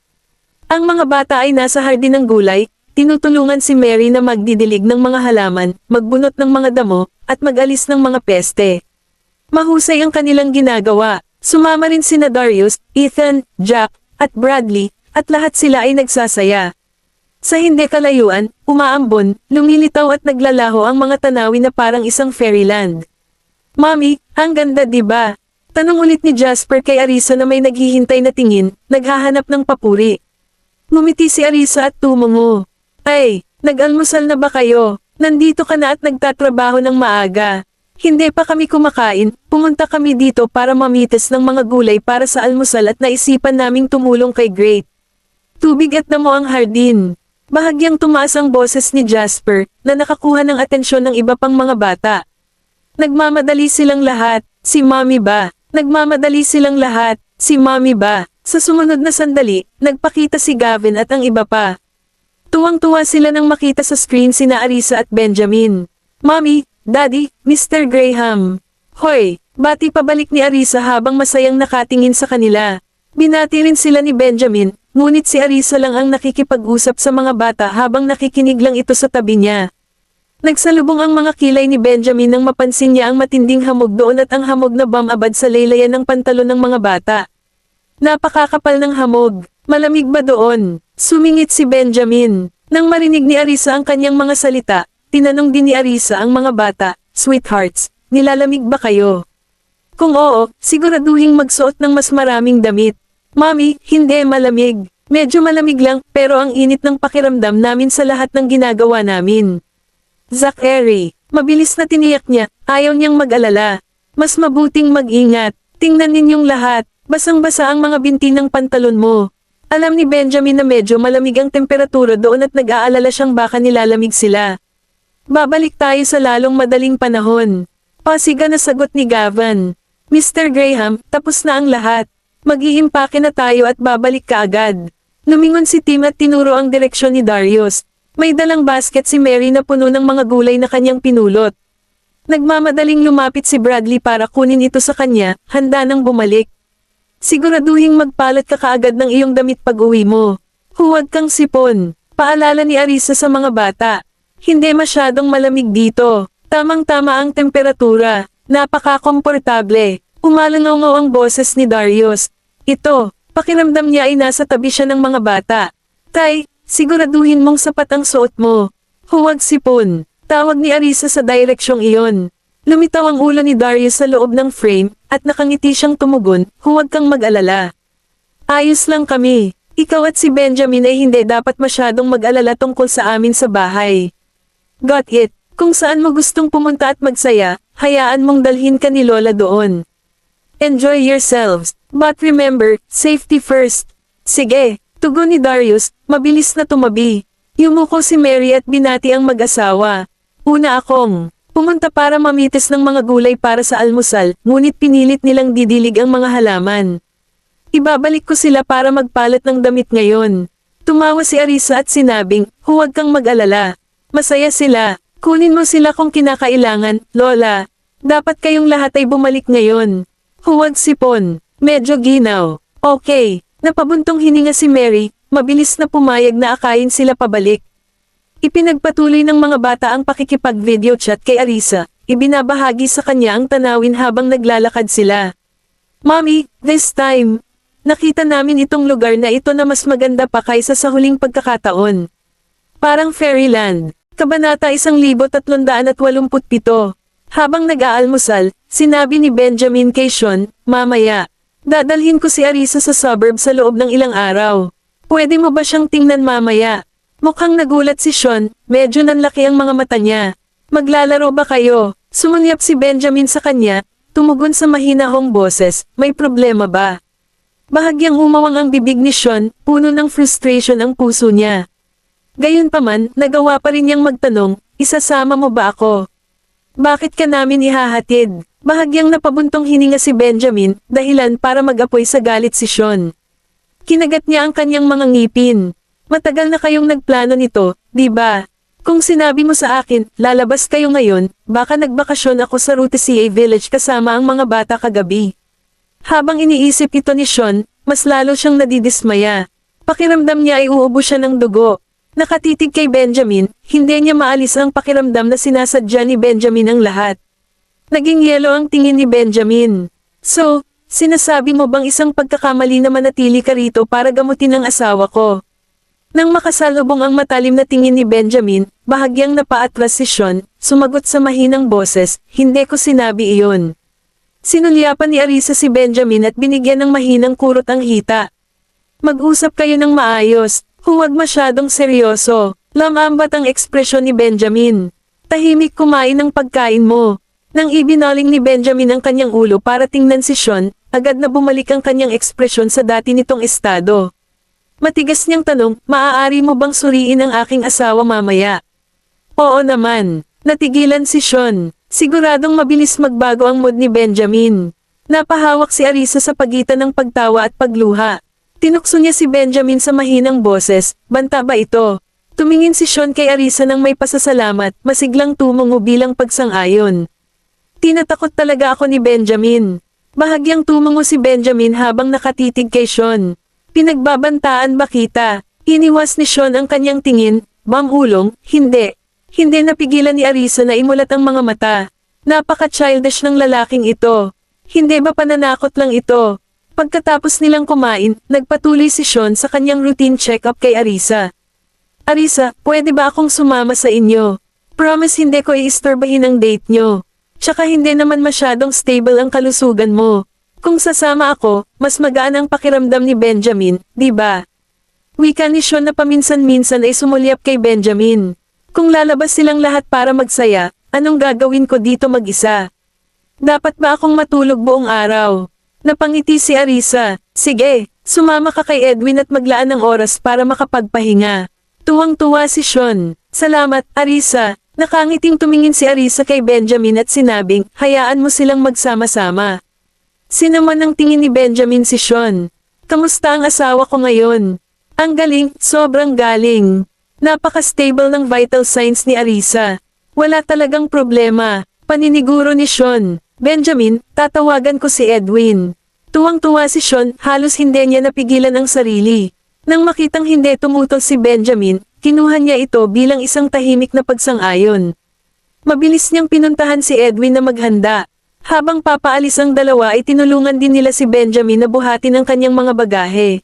[SPEAKER 1] Ang mga bata ay nasa hardin ng gulay, tinutulungan si Mary na magdidilig ng mga halaman, magbunot ng mga damo, at mag-alis ng mga peste. Mahusay ang kanilang ginagawa. Sumama rin sina Darius, Ethan, Jack, at Bradley, at lahat sila ay nagsasaya. Sa hindi kalayuan, umaambon, lumilitaw at naglalaho ang mga tanawin na parang isang fairyland. "Mommy, ang ganda 'di ba?" tanong ulit ni Jasper kay Arisa na may naghihintay na tingin, naghahanap ng papuri. Ngumiti si Arisa at tumungo. "Ay, nag-almusal na ba kayo? Nandito ka na at nagtatrabaho ng maaga." "Hindi pa kami kumakain, pumunta kami dito para mamitas ng mga gulay para sa almusal at naisipan naming tumulong kay Great. Tubig at damo ang hardin." Bahagyang tumaas ang boses ni Jasper, na nakakuha ng atensyon ng iba pang mga bata. "Nagmamadali silang lahat, si Mommy ba? Nagmamadali silang lahat, si Mommy ba?" Sa sumunod na sandali, nagpakita si Gavin at ang iba pa. Tuwang-tuwa sila nang makita sa screen sina Arisa at Benjamin. "Mommy, Daddy, Mr. Graham." "Hoy!" Bati pabalik ni Arisa habang masayang nakatingin sa kanila. Binati rin sila ni Benjamin, ngunit si Arisa lang ang nakikipag-usap sa mga bata habang nakikinig lang ito sa tabi niya. Nagsalubong ang mga kilay ni Benjamin nang mapansin niya ang matinding hamog doon at ang hamog na bumabad sa laylayan ng pantalon ng mga bata. "Napakakapal ng hamog, malamig ba doon?" Sumingit si Benjamin. Nang marinig ni Arisa ang kanyang mga salita, tinanong din ni Arisa ang mga bata, "Sweethearts, nilalamig ba kayo?" Kung oo, siguraduhing magsuot ng mas maraming damit. "Mommy, hindi malamig. Medyo malamig lang, pero ang init ng pakiramdam namin sa lahat ng ginagawa namin." Zachary, mabilis na tiniyak niya, ayaw niyang mag-alala. "Mas mabuting mag-ingat. Tingnan ninyong lahat, basang-basa ang mga binti ng pantalon mo." Alam ni Benjamin na medyo malamig ang temperatura doon at nag-aalala siyang baka nilalamig sila. "Babalik tayo sa lalong madaling panahon." Pasiga na sagot ni Gavin. "Mr. Graham, tapos na ang lahat. Mag-iimpake na tayo at babalik ka agad." Lumingon si Tim at tinuro ang direksyon ni Darius. May dalang basket si Mary na puno ng mga gulay na kanyang pinulot. Nagmamadaling lumapit si Bradley para kunin ito sa kanya, handa nang bumalik. "Siguraduhing magpalat ka kaagad ng iyong damit pag-uwi mo. Huwag kang sipon," paalala ni Arisa sa mga bata. "Hindi masyadong malamig dito. Tamang-tama ang temperatura. Napaka-komportable." Umalangaw ang boses ni Darius. Ito, pakiramdam niya ay nasa tabi siya ng mga bata. "Tay, siguraduhin mong sapat ang suot mo. Huwag sipon," tawag ni Arisa sa direksyong iyon. Lumitaw ang ulo ni Darius sa loob ng frame, at nakangiti siyang tumugon, "Huwag kang mag-alala. Ayos lang kami. Ikaw at si Benjamin ay hindi dapat masyadong mag-alala tungkol sa amin sa bahay. Got it? Kung saan mo gustong pumunta at magsaya, hayaan mong dalhin ka ni Lola doon. Enjoy yourselves, but remember, safety first." "Sige," tugon ni Darius, mabilis na tumabi. Yumuko si Mary at binati ang mag-asawa. "Una akong pumunta para mamitis ng mga gulay para sa almusal, ngunit pinilit nilang didilig ang mga halaman. Ibabalik ko sila para magpalat ng damit ngayon." Tumawa si Arisa at sinabing, "Huwag kang mag-alala. Masaya sila. Kunin mo sila kung kinakailangan, Lola. Dapat kayong lahat ay bumalik ngayon. Huwag sipon." Medyo ginaw. "Okay." Napabuntong hininga si Mary, mabilis na pumayag na akayin sila pabalik. Ipinagpatuloy ng mga bata ang pakikipag-video chat kay Arisa, ibinabahagi sa kanya ang tanawin habang naglalakad sila. "Mommy, this time, nakita namin itong lugar na ito na mas maganda pa kaysa sa huling pagkakataon. Parang fairyland." Kabanata 1387. Habang nag-aalmusal, sinabi ni Benjamin kay Sean, "Mamaya, Dadalhin ko si Arisa sa suburb sa loob ng ilang araw. Pwede mo ba siyang tingnan mamaya? Mukhang nagulat si Sean, medyo nanlaki ang mga mata niya. Maglalaro ba kayo? Sumulyap si Benjamin sa kanya, tumugon sa mahinahong boses, may problema ba? Bahagyang umawang ang bibig ni Sean, puno ng frustration ang puso niya. Gayunpaman, nagawa pa rin niyang magtanong, isasama mo ba ako? Bakit ka namin ihahatid? Bahagyang napabuntong hininga si Benjamin, dahilan para mag-apoy sa galit si Sean. Kinagat niya ang kanyang mga ngipin. Matagal na kayong nagplano nito, di ba? Kung sinabi mo sa akin, lalabas kayo ngayon, baka nagbakasyon ako sa Rutisia Village kasama ang mga bata kagabi. Habang iniisip ito ni Sean, mas lalo siyang nadidismaya. Pakiramdam niya ay uubo siya ng dugo. Nakatitig kay Benjamin, hindi niya maalis ang pakiramdam na sinasadya ni Benjamin ang lahat. Naging yelo ang tingin ni Benjamin. So, sinasabi mo bang isang pagkakamali na manatili ka rito para gamutin ang asawa ko? Nang makasalubong ang matalim na tingin ni Benjamin, bahagyang napaatras si Sean, sumagot sa mahinang boses, hindi ko sinabi iyon. Sinulyapan ni Arisa si Benjamin at binigyan ng mahinang kurot ang hita. Mag-usap kayo ng maayos, huwag masyadong seryoso. Lamambat ang ekspresyon ni Benjamin. Tahimik kumain ng pagkain mo. Nang ibinaling ni Benjamin ang kanyang ulo para tingnan si Sean, agad na bumalik ang kanyang ekspresyon sa dati nitong estado. Matigas niyang tanong, maaari mo bang suriin ang aking asawa mamaya? Oo naman. Natigilan si Sean. Siguradong mabilis magbago ang mood ni Benjamin. Napahawak si Arisa sa pagitan ng pagtawa at pagluha. Tinukso niya si Benjamin sa mahinang boses, banta ba ito? Tumingin si Sean kay Arisa ng may pasasalamat, masiglang tumungo bilang pagsang-ayon. Tinatakot talaga ako ni Benjamin. Bahagyang tumungo si Benjamin habang nakatitig kay Sean. Pinagbabantaan ba kita? Iniwas ni Sean ang kanyang tingin, ulong, hindi. Hindi napigilan ni Arisa na imulat ang mga mata. Napaka-childish ng lalaking ito. Hindi ba pananakot lang ito? Pagkatapos nilang kumain, nagpatuloy si Sean sa kanyang routine check-up kay Arisa. Arisa, pwede ba akong sumama sa inyo? Promise hindi ko iistorbahin ang date nyo. Tsaka hindi naman masyadong stable ang kalusugan mo. Kung sasama ako, mas magaan ang pakiramdam ni Benjamin, di ba? Wika ni Sean na paminsan-minsan ay sumulyap kay Benjamin. Kung lalabas silang lahat para magsaya, anong gagawin ko dito mag-isa? Dapat ba akong matulog buong araw? Napangiti si Arisa. Sige, sumama ka kay Edwin at maglaan ng oras para makapagpahinga. Tuwang-tuwa si Sean. Salamat, Arisa. Nakangiting tumingin si Arisa kay Benjamin at sinabing, hayaan mo silang magsama-sama. Sinaman ang tingin ni Benjamin si Sean. Kamusta ang asawa ko ngayon? Ang galing, sobrang galing. Napaka-stable ng vital signs ni Arisa. Wala talagang problema. Paniniguro ni Sean. Benjamin, tatawagan ko si Edwin. Tuwang-tuwa si Sean, halos hindi niya napigilan ang sarili. Nang makitang hindi tumutol si Benjamin, kinuha niya ito bilang isang tahimik na pagsang-ayon. Mabilis niyang pinuntahan si Edwin na maghanda. Habang papaalis ang dalawa ay tinulungan din nila si Benjamin na buhatin ang kanyang mga bagahe.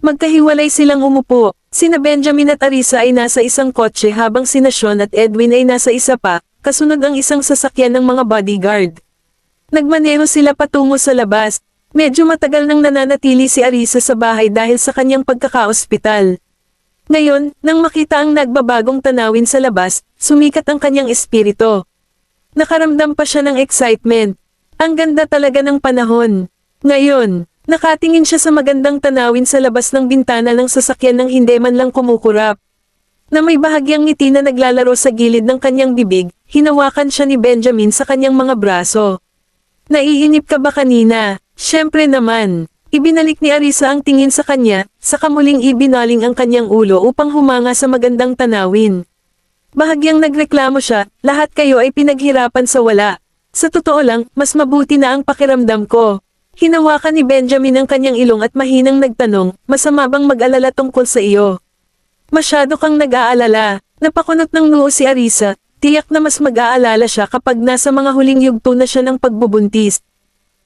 [SPEAKER 1] Magkahiwalay silang umupo. Sina Benjamin at Arisa ay nasa isang kotse habang sina Sean at Edwin ay nasa isa pa, kasunod ang isang sasakyan ng mga bodyguard. Nagmaneho sila patungo sa labas. Medyo matagal nang nananatili si Arisa sa bahay dahil sa kanyang pagkaka-ospital. Ngayon, nang makita ang nagbabagong tanawin sa labas, sumikat ang kanyang espiritu. Nakaramdam pa siya ng excitement. Ang ganda talaga ng panahon. Ngayon, nakatingin siya sa magandang tanawin sa labas ng bintana ng sasakyan nang hindi man lang kumukurap. Na may bahagyang ngiti na naglalaro sa gilid ng kanyang bibig, hinawakan siya ni Benjamin sa kanyang mga braso. Naiinip ka ba kanina? Siyempre naman. Ibinalik ni Arisa ang tingin sa kanya, saka muling ibinaling ang kanyang ulo upang humanga sa magandang tanawin. Bahagyang nagreklamo siya, lahat kayo ay pinaghirapan sa wala. Sa totoo lang, mas mabuti na ang pakiramdam ko. Hinawakan ni Benjamin ang kanyang ilong at mahinang nagtanong, masama bang mag-alala tungkol sa iyo? Masyado kang nag-aalala. Napakunot ng noo si Arisa, tiyak na mas mag-aalala siya kapag nasa mga huling yugto na siya ng pagbubuntis.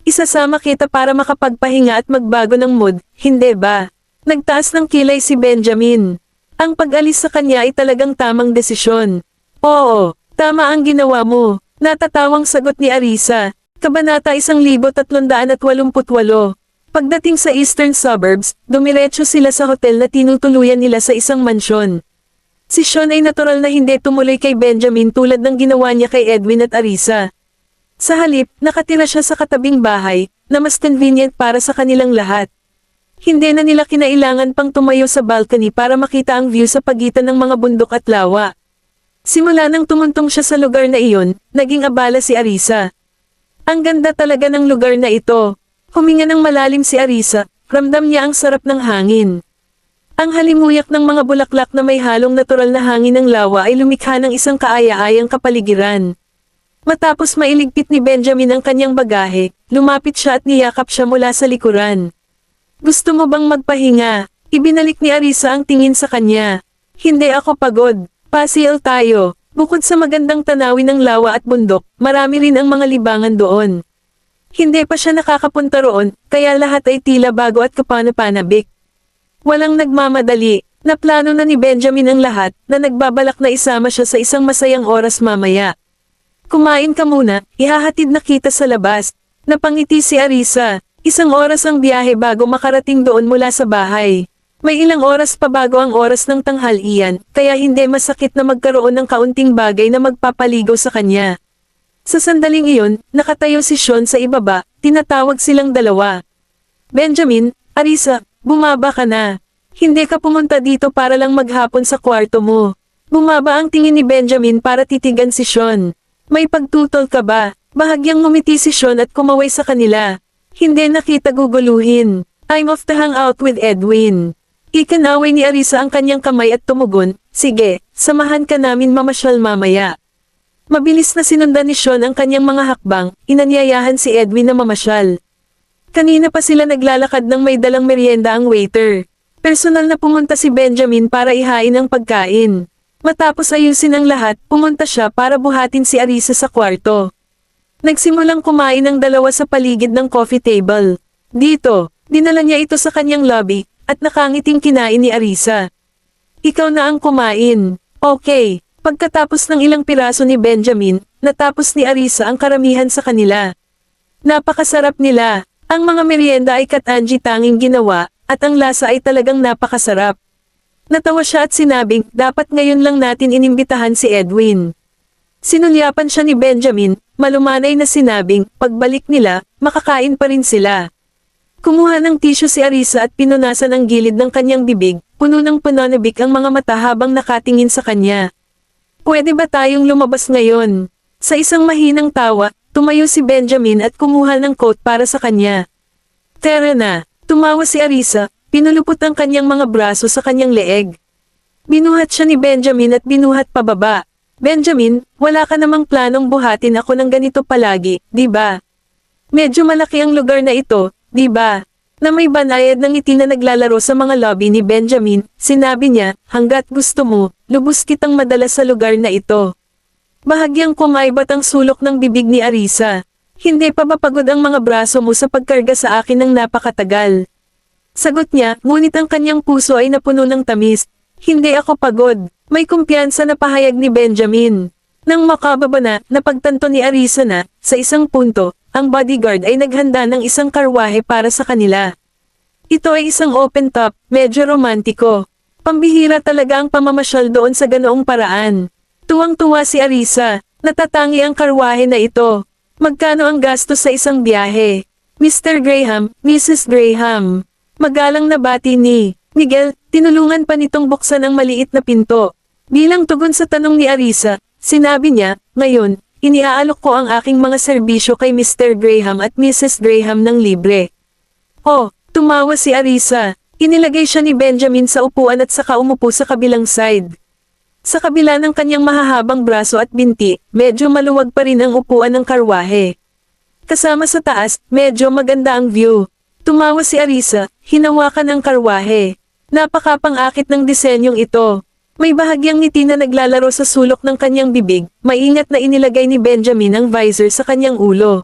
[SPEAKER 1] Isasama kita para makapagpahinga at magbago ng mood, hindi ba? Nagtaas ng kilay si Benjamin. Ang pag-alis sa kanya ay talagang tamang desisyon. Oo, tama ang ginawa mo. Natatawang sagot ni Arisa. Kabanata 1388. Pagdating sa eastern suburbs, dumiretso sila sa hotel na tinutuluyan nila sa isang mansyon. Si Sean ay natural na hindi tumuloy kay Benjamin tulad ng ginawa niya kay Edwin at Arisa. Sa halip, nakatira siya sa katabing bahay, na mas convenient para sa kanilang lahat. Hindi na nila kinailangan pang tumayo sa balcony para makita ang view sa pagitan ng mga bundok at lawa. Simula nang tumuntong siya sa lugar na iyon, naging abala si Arisa. Ang ganda talaga ng lugar na ito. Huminga ng malalim si Arisa, ramdam niya ang sarap ng hangin. Ang halimuyak ng mga bulaklak na may halong natural na hangin ng lawa ay lumikha ng isang kaaya-ayang kapaligiran. Matapos mailigpit ni Benjamin ang kanyang bagahe, lumapit siya at niyakap siya mula sa likuran. Gusto mo bang magpahinga? Ibinalik ni Arisa ang tingin sa kanya. Hindi ako pagod. Pasyal tayo. Bukod sa magandang tanawin ng lawa at bundok, marami rin ang mga libangan doon. Hindi pa siya nakakapunta roon, kaya lahat ay tila bago at kapanapanabik. Walang nagmamadali, naplano na ni Benjamin ang lahat, na nagbabalak na isama siya sa isang masayang oras mamaya. Kumain ka muna, ihahatid na kita sa labas. Napangiti si Arisa, 1 oras ang biyahe bago makarating doon mula sa bahay. May ilang oras pa bago ang oras ng tanghalian, kaya hindi masakit na magkaroon ng kaunting bagay na magpapaligaw sa kanya. Sa sandaling iyon, nakatayo si Sean sa ibaba, tinatawag silang dalawa. Benjamin, Arisa, bumaba ka na. Hindi ka pumunta dito para lang maghapon sa kwarto mo. Bumaba ang tingin ni Benjamin para titigan si Sean. May pagtutol ka ba? Bahagyang ngumiti si Sean at kumaway sa kanila. Hindi na kita guguluhin. I'm off to hang out with Edwin. Ikanaway ni Arisa ang kanyang kamay at tumugon, sige, samahan ka namin mamasyal mamaya. Mabilis na sinundan ni Sean ang kanyang mga hakbang, inanyayahan si Edwin na mamasyal. Kanina pa sila naglalakad ng may dalang merienda ang waiter. Personal na pumunta si Benjamin para ihain ang pagkain. Matapos ayusin ang lahat, pumunta siya para buhatin si Arisa sa kwarto. Nagsimulang kumain ang dalawa sa paligid ng coffee table. Dito, dinala niya ito sa kanyang lobby, at nakangiting kinain ni Arisa. Ikaw na ang kumain. Okay. Pagkatapos ng ilang piraso ni Benjamin, natapos ni Arisa ang karamihan sa kanila. Napakasarap nila. Ang mga merienda ay Katanji tanging ginawa, at ang lasa ay talagang napakasarap. Natawa siya at sinabing, dapat ngayon lang natin inimbitahan si Edwin. Sinulyapan siya ni Benjamin, malumanay na sinabing, pagbalik nila, makakain pa rin sila. Kumuha ng tissue si Arisa at pinunasan ang gilid ng kanyang bibig, puno ng pananabik ang mga mata habang nakatingin sa kanya. Pwede ba tayong lumabas ngayon? Sa isang mahinang tawa, tumayo si Benjamin at kumuha ng coat para sa kanya. Tara na, tumawa si Arisa, pinulupot ang kanyang mga braso sa kanyang leeg. Binuhat siya ni Benjamin at binuhat pababa. Benjamin, wala ka namang planong buhatin ako ng ganito palagi, di ba? Medyo malaki ang lugar na ito, di ba? Na may banayad ng ngiti na naglalaro sa mga lobby ni Benjamin, sinabi niya, hanggat gusto mo, lubos kitang madala sa lugar na ito. Bahagyang kumaibat ang sulok ng bibig ni Arisa. Hindi pa ba pagod ang mga braso mo sa pagkarga sa akin ng napakatagal? Sagot niya, ngunit ang kanyang puso ay napuno ng tamis. Hindi ako pagod, may kumpiyansa na pahayag ni Benjamin. Nang makababa na, napagtanto ni Arisa na, sa isang punto, ang bodyguard ay naghanda ng isang karwahe para sa kanila. Ito ay isang open top, medyo romantiko. Pambihira talaga ang pamamasyal doon sa ganoong paraan. Tuwang-tuwa si Arisa, natatangi ang karwahe na ito. Magkano ang gastos sa isang biyahe? Mr. Graham, Mrs. Graham. Magalang na bati ni Miguel, tinulungan pa nitong buksan ang maliit na pinto. Bilang tugon sa tanong ni Arisa, sinabi niya, ngayon, iniaalok ko ang aking mga serbisyo kay Mr. Graham at Mrs. Graham ng libre. Oh, tumawa si Arisa. Inilagay siya ni Benjamin sa upuan at saka umupo sa kabilang side. Sa kabila ng kanyang mahahabang braso at binti, medyo maluwag pa rin ang upuan ng karwahe. Kasama sa taas, medyo maganda ang view. Tumawa si Arisa, hinawakan ang karwahe. Napakapang-akit ng disenyong ito. May bahagyang ngiti na naglalaro sa sulok ng kanyang bibig, maingat na inilagay ni Benjamin ang visor sa kanyang ulo.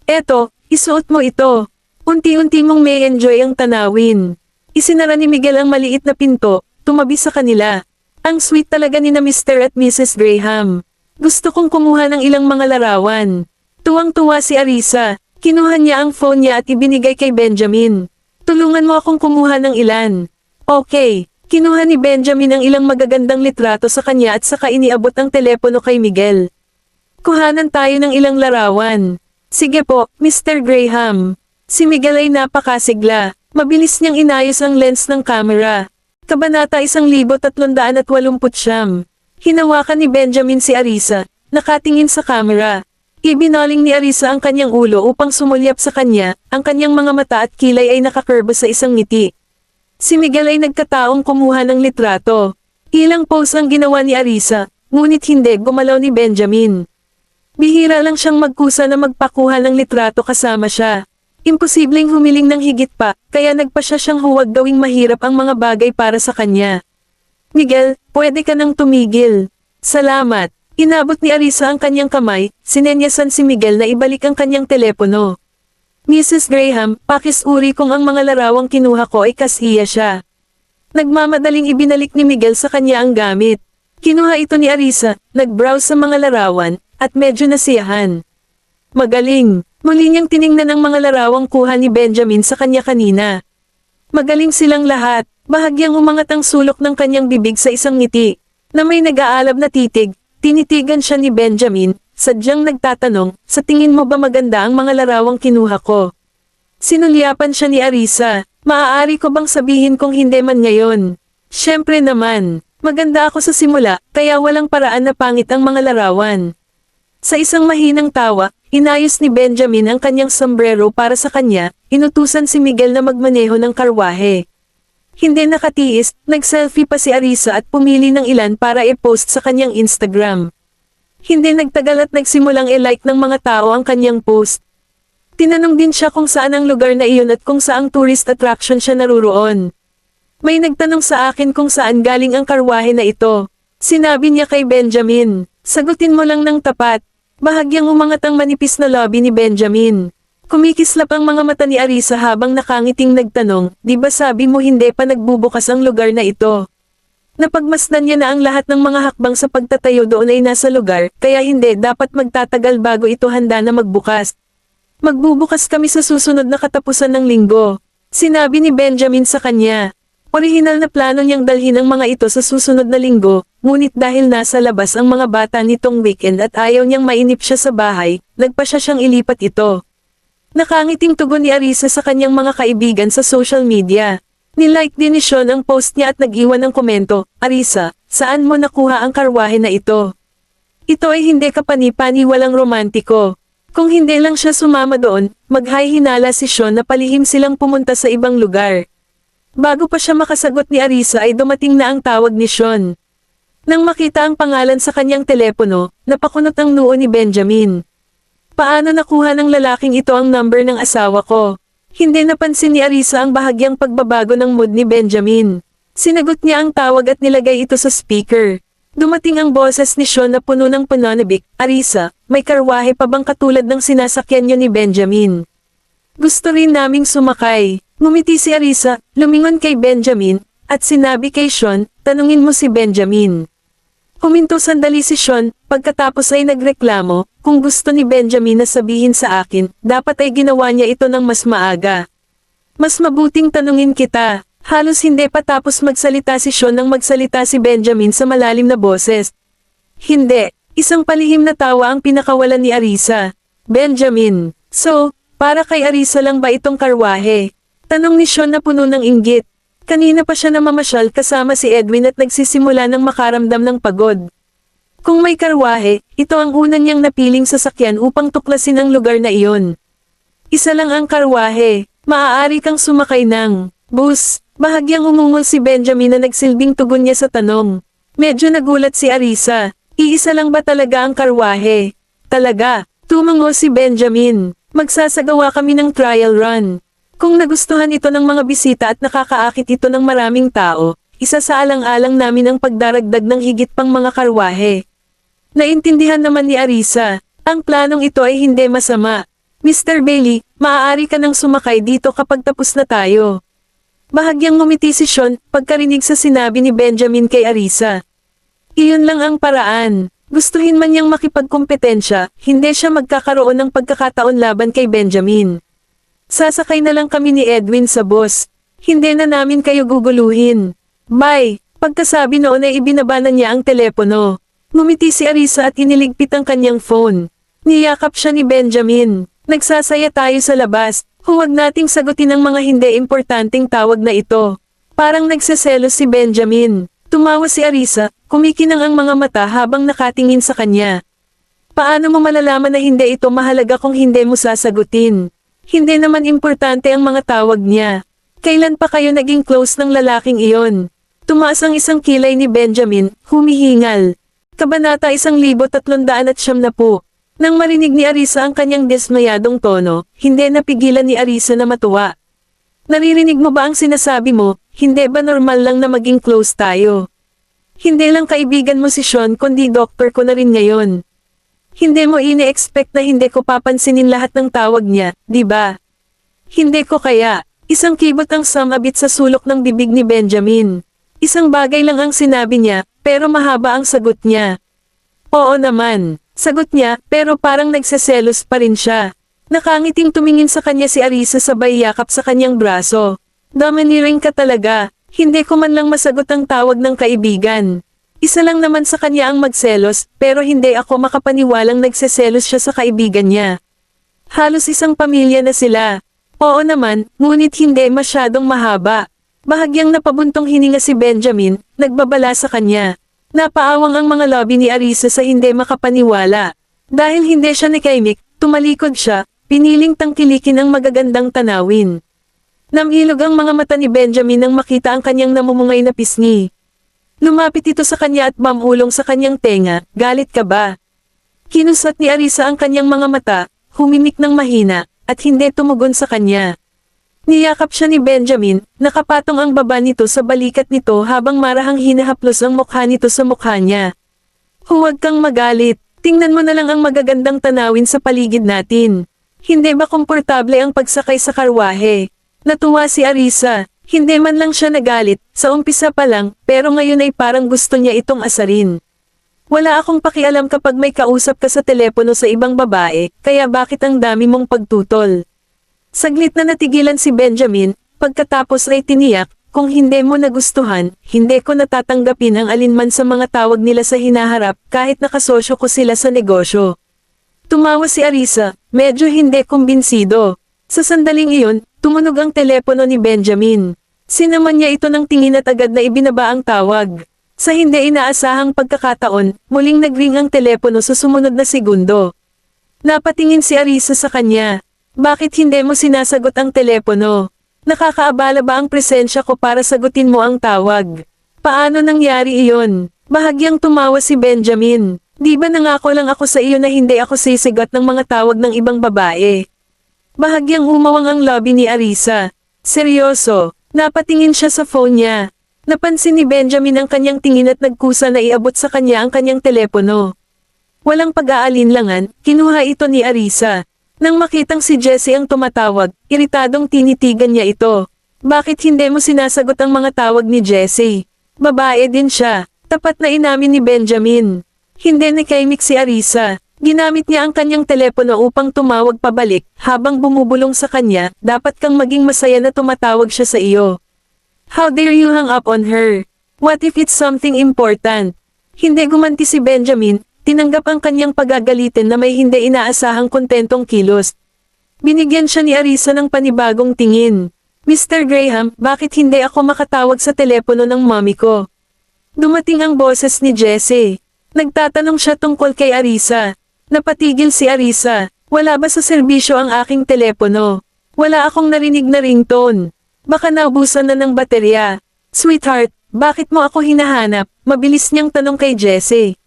[SPEAKER 1] Eto, isuot mo ito. Unti-unti mong may enjoy ang tanawin. Isinara ni Miguel ang maliit na pinto, tumabi sa kanila. Ang sweet talaga ni na Mr. at Mrs. Graham. Gusto kong kumuha ng ilang mga larawan. Tuwang-tuwa si Arisa. Kinuha niya ang phone niya at ibinigay kay Benjamin. Tulungan mo akong kumuha ng ilan. Okay. Kinuha ni Benjamin ang ilang magagandang litrato sa kanya at saka iniabot ang telepono kay Miguel. Kuhanan tayo ng ilang larawan. Sige po, Mr. Graham. Si Miguel ay napakasigla. Mabilis niyang inayos ang lens ng camera. Kabanata 1389. Hinawakan ni Benjamin si Arisa, nakatingin sa camera. Ibinaling ni Arisa ang kanyang ulo upang sumulyap sa kanya, ang kanyang mga mata at kilay ay nakakurba sa isang ngiti. Si Miguel ay nagkataong kumuha ng litrato. Ilang pose ang ginawa ni Arisa, ngunit hindi gumalaw ni Benjamin. Bihira lang siyang magkusa na magpakuha ng litrato kasama siya. Imposibleng humiling ng higit pa, kaya nagpa siya siyang huwag gawing mahirap ang mga bagay para sa kanya. Miguel, pwede ka nang tumigil. Salamat. Inabot ni Arisa ang kanyang kamay, sinenyasan si Miguel na ibalik ang kanyang telepono. Mrs. Graham, pakisuri kung ang mga larawang kinuha ko ay kasiya siya. Nagmamadaling ibinalik ni Miguel sa kanya ang gamit. Kinuha ito ni Arisa, nag-browse sa mga larawan, at medyo nasiyahan. Magaling. Muli niyang tiningnan ang mga larawang kuha ni Benjamin sa kanya kanina. Magaling silang lahat. Bahagyang umangat ang sulok ng kanyang bibig sa isang ngiti. Na may nag-aalab na titig, tinitigan siya ni Benjamin, sadyang nagtatanong, sa tingin mo ba maganda ang mga larawang kinuha ko? Sinulyapan siya ni Arisa, maaari ko bang sabihin kung hindi man ngayon? Siyempre naman, maganda ako sa simula, kaya walang paraan na pangit ang mga larawan. Sa isang mahinang tawa, inayos ni Benjamin ang kanyang sombrero para sa kanya, inutusan si Miguel na magmaneho ng karwahe. Hindi nakatiis, nag-selfie pa si Arisa at pumili ng ilan para i-post sa kanyang Instagram. Hindi nagtagal at nagsimulang i-like ng mga tao ang kanyang post. Tinanong din siya kung saan ang lugar na iyon at kung saang tourist attraction siya naruroon. May nagtanong sa akin kung saan galing ang karwahe na ito. Sinabi niya kay Benjamin, sagutin mo lang ng tapat. Bahagyang umangat ang manipis na labi ni Benjamin. Kumikislap ang mga mata ni Arisa habang nakangiting nagtanong, di ba sabi mo hindi pa nagbubukas ang lugar na ito? Napagmasdan niya na ang lahat ng mga hakbang sa pagtatayo doon ay nasa lugar, kaya hindi dapat magtatagal bago ito handa na magbukas. Magbubukas kami sa susunod na katapusan ng linggo. Sinabi ni Benjamin sa kanya. Orihinal na plano niyang dalhin ang mga ito sa susunod na linggo, ngunit dahil nasa labas ang mga bata nitong weekend at ayaw niyang mainip siya sa bahay, nagpa siya siyang ilipat ito. Nakangiting tugon ni Arisa sa kanyang mga kaibigan sa social media. Nilike din ni Sean ang post niya at nag-iwan ng komento, Arisa, saan mo nakuha ang karwahe na ito? Ito ay hindi kapani-pani walang romantiko. Kung hindi lang siya sumama doon, maghay-hinala si Sean na palihim silang pumunta sa ibang lugar. Bago pa siya makasagot ni Arisa ay dumating na ang tawag ni Sean. Nang makita ang pangalan sa kanyang telepono, napakunot ang noo ni Benjamin. Paano nakuha ng lalaking ito ang number ng asawa ko? Hindi napansin ni Arisa ang bahagyang pagbabago ng mood ni Benjamin. Sinagot niya ang tawag at nilagay ito sa speaker. Dumating ang boses ni Sean na puno ng pananabik, Arisa, may karwahe pa bang katulad ng sinasakyan niyo ni Benjamin? Gusto rin naming sumakay. Ngumiti si Arisa, lumingon kay Benjamin, at sinabi kay Sean, tanungin mo si Benjamin. Huminto sandali si Sean, pagkatapos ay nagreklamo, kung gusto ni Benjamin na sabihin sa akin, dapat ay ginawa niya ito ng mas maaga. Mas mabuting tanungin kita. Halos hindi pa tapos magsalita si Sean nang magsalita si Benjamin sa malalim na boses. Hindi, isang palihim na tawa ang pinakawalan ni Arisa. Benjamin, so, para kay Arisa lang ba itong karwahe? Tanong ni Sean na puno ng inggit. Kanina pa siya namamasyal kasama si Edwin at nagsisimula ng makaramdam ng pagod. Kung may karwahe, ito ang unang niyang napiling sasakyan upang tuklasin ang lugar na iyon. Isa lang ang karwahe, maaari kang sumakay ng bus. Bahagyang umungol si Benjamin na nagsilbing tugon niya sa tanong. Medyo nagulat si Arisa. Iisa lang ba talaga ang karwahe? Talaga, tumango si Benjamin. Magsasagawa kami ng trial run. Kung nagustuhan ito ng mga bisita at nakakaakit ito ng maraming tao, isa sa alang-alang namin ang pagdaragdag ng higit pang mga karwahe. Naintindihan naman ni Arisa, ang planong ito ay hindi masama. Mr. Bailey, maaari ka nang sumakay dito kapag tapos na tayo. Bahagyang ngumiti si Sean, pagkarinig sa sinabi ni Benjamin kay Arisa. Iyon lang ang paraan. Gustuhin man niyang makipagkompetensya, hindi siya magkakaroon ng pagkakataon laban kay Benjamin. Sasakay na lang kami ni Edwin sa bus. Hindi na namin kayo guguluhin. Bye! Pagkasabi noon ay ibinaba na niya ang telepono. Ngumiti si Arisa at iniligpit ang kanyang phone. Niyakap siya ni Benjamin. Nagsasaya tayo sa labas. Huwag nating sagutin ang mga hindi importanteng tawag na ito. Parang nagseselos si Benjamin. Tumawa si Arisa, kumikinang ang mga mata habang nakatingin sa kanya. Paano mo malalaman na hindi ito mahalaga kung hindi mo sasagutin? Hindi naman importante ang mga tawag niya. Kailan pa kayo naging close ng lalaking iyon? Tumaas ang isang kilay ni Benjamin, humihingal. Kabanata 1370. Nang marinig ni Arisa ang kanyang dismayadong tono, hindi napigilan ni Arisa na matuwa. Naririnig mo ba ang sinasabi mo? Hindi ba normal lang na maging close tayo? Hindi lang kaibigan mo si Sean kundi doktor ko na rin ngayon. Hindi mo ini-expect na hindi ko papansinin lahat ng tawag niya, di ba? Hindi ko kaya. Isang kibot ang sumabit sa sulok ng bibig ni Benjamin. Isang bagay lang ang sinabi niya, pero mahaba ang sagot niya. Oo naman, sagot niya, pero parang nagseselos pa rin siya. Nakangiting tumingin sa kanya si Arisa sabay yakap sa kanyang braso. Domineering ka talaga, hindi ko man lang masagot ang tawag ng kaibigan. Isa lang naman sa kanya ang magselos, pero hindi ako makapaniwalang nagseselos siya sa kaibigan niya. Halos isang pamilya na sila. Oo naman, ngunit hindi masyadong mahaba. Bahagyang napabuntong hininga si Benjamin, nagbabala sa kanya. Napaawang ang mga lobby ni Arisa sa hindi makapaniwala. Dahil hindi siya nakaimik, tumalikod siya, piniling tangkilikin ang magagandang tanawin. Namilog ang mga mata ni Benjamin nang makita ang kanyang namumungay na pisngi. Lumapit ito sa kanya at mamulong sa kanyang tenga, galit ka ba? Kinusat ni Arisa ang kanyang mga mata, humimik ng mahina, at hindi tumugon sa kanya. Niyakap siya ni Benjamin, nakapatong ang baba nito sa balikat nito habang marahang hinahaplos ang mukha nito sa mukha niya. Huwag kang magalit, tingnan mo na lang ang magagandang tanawin sa paligid natin. Hindi ba komportable ang pagsakay sa karwahe? Natuwa si Arisa, hindi man lang siya nagalit, sa umpisa pa lang, pero ngayon ay parang gusto niya itong asarin. Wala akong pakialam kapag may kausap ka sa telepono sa ibang babae, kaya bakit ang dami mong pagtutol? Saglit na natigilan si Benjamin, pagkatapos ay tiniyak, kung hindi mo nagustuhan, hindi ko natatanggapin ang alinman sa mga tawag nila sa hinaharap kahit nakasosyo ko sila sa negosyo. Tumawa si Arisa, medyo hindi kumbinsido. Sa sandaling iyon, tumunog ang telepono ni Benjamin. Sinaman niya ito ng tingin at agad na ibinaba ang tawag. Sa hindi inaasahang pagkakataon, muling nagring ang telepono sa sumunod na segundo. Napatingin si Arisa sa kanya. Bakit hindi mo sinasagot ang telepono? Nakakaabala ba ang presensya ko para sagutin mo ang tawag? Paano nangyari iyon? Bahagyang tumawa si Benjamin. Di ba nangako lang ako sa iyo na hindi ako sisigat ng mga tawag ng ibang babae? Bahagyang umawang ang lobby ni Arisa. Seryoso, napatingin siya sa phone niya. Napansin ni Benjamin ang kanyang tingin at nagkusa na iabot sa kanya ang kanyang telepono. Walang pag-aalinlangan, kinuha ito ni Arisa. Nang makitang si Jessie ang tumatawag, iritadong tinitigan niya ito. Bakit hindi mo sinasagot ang mga tawag ni Jessie? Babae din siya, tapat na inamin ni Benjamin. Hindi nakaimik si Arisa. Ginamit niya ang kanyang telepono upang tumawag pabalik, habang bumubulong sa kanya, dapat kang maging masaya na tumatawag siya sa iyo. How dare you hang up on her? What if it's something important? Hindi gumanti si Benjamin, tinanggap ang kanyang pagagalitin na may hindi inaasahang kontentong kilos. Binigyan siya ni Arisa ng panibagong tingin. Mr. Graham, bakit hindi ako makatawag sa telepono ng mommy ko? Dumating ang boses ni Jessie. Nagtatanong siya tungkol kay Arisa. Napatigil si Arisa. Wala ba sa serbisyo ang aking telepono? Wala akong narinig na ringtone. Baka naubusan na ng baterya. Sweetheart, bakit mo ako hinahanap? Mabilis niyang tanong kay Jessie.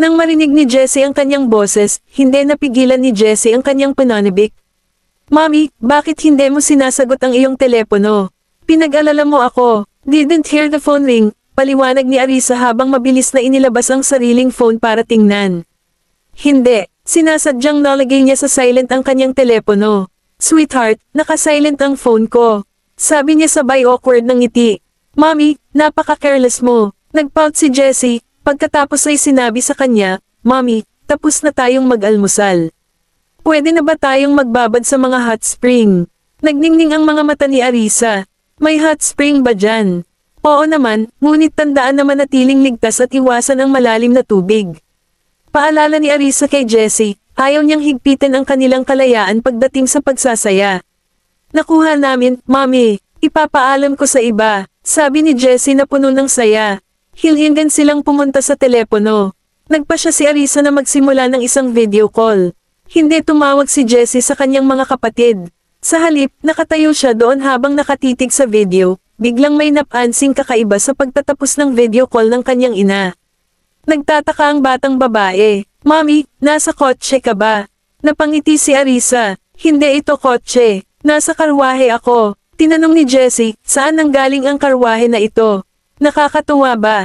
[SPEAKER 1] Nang marinig ni Jessie ang kanyang boses, hindi napigilan ni Jessie ang kanyang pananabik. Mommy, bakit hindi mo sinasagot ang iyong telepono? Pinag-alala mo ako. Didn't hear the phone ring. Paliwanag ni Arisa habang mabilis na inilabas ang sariling phone para tingnan. Hindi, sinasadyang nalagay niya sa silent ang kanyang telepono. Sweetheart, naka-silent ang phone ko. Sabi niya sabay awkward ng ngiti. Mommy, napaka-careless mo. Nagpout si Jessie, pagkatapos ay sinabi sa kanya, Mommy, tapos na tayong mag-almusal. Pwede na ba tayong magbabad sa mga hot spring? Nagningning ang mga mata ni Arisa. May hot spring ba dyan? Oo naman, ngunit tandaan na manatiling ligtas at iwasan ang malalim na tubig. Paalala ni Arisa kay Jessie, ayaw niyang higpitin ang kanilang kalayaan pagdating sa pagsasaya. Nakuha namin, Mommy, ipapaalam ko sa iba, sabi ni Jessie na puno ng saya. Hilhingan silang pumunta sa telepono. Nagpa siya si Arisa na magsimula ng isang video call. Hindi tumawag si Jessie sa kanyang mga kapatid. Sa halip, nakatayo siya doon habang nakatitig sa video, biglang may napansing kakaiba sa pagtatapos ng video call ng kanyang ina. Nagtataka ang batang babae. Mommy, nasa kotse ka ba? Napangiti si Arisa. Hindi ito kotse. Nasa karwahe ako. Tinanong ni Jessie, saan nanggaling ang karwahe na ito? Nakakatuwa ba?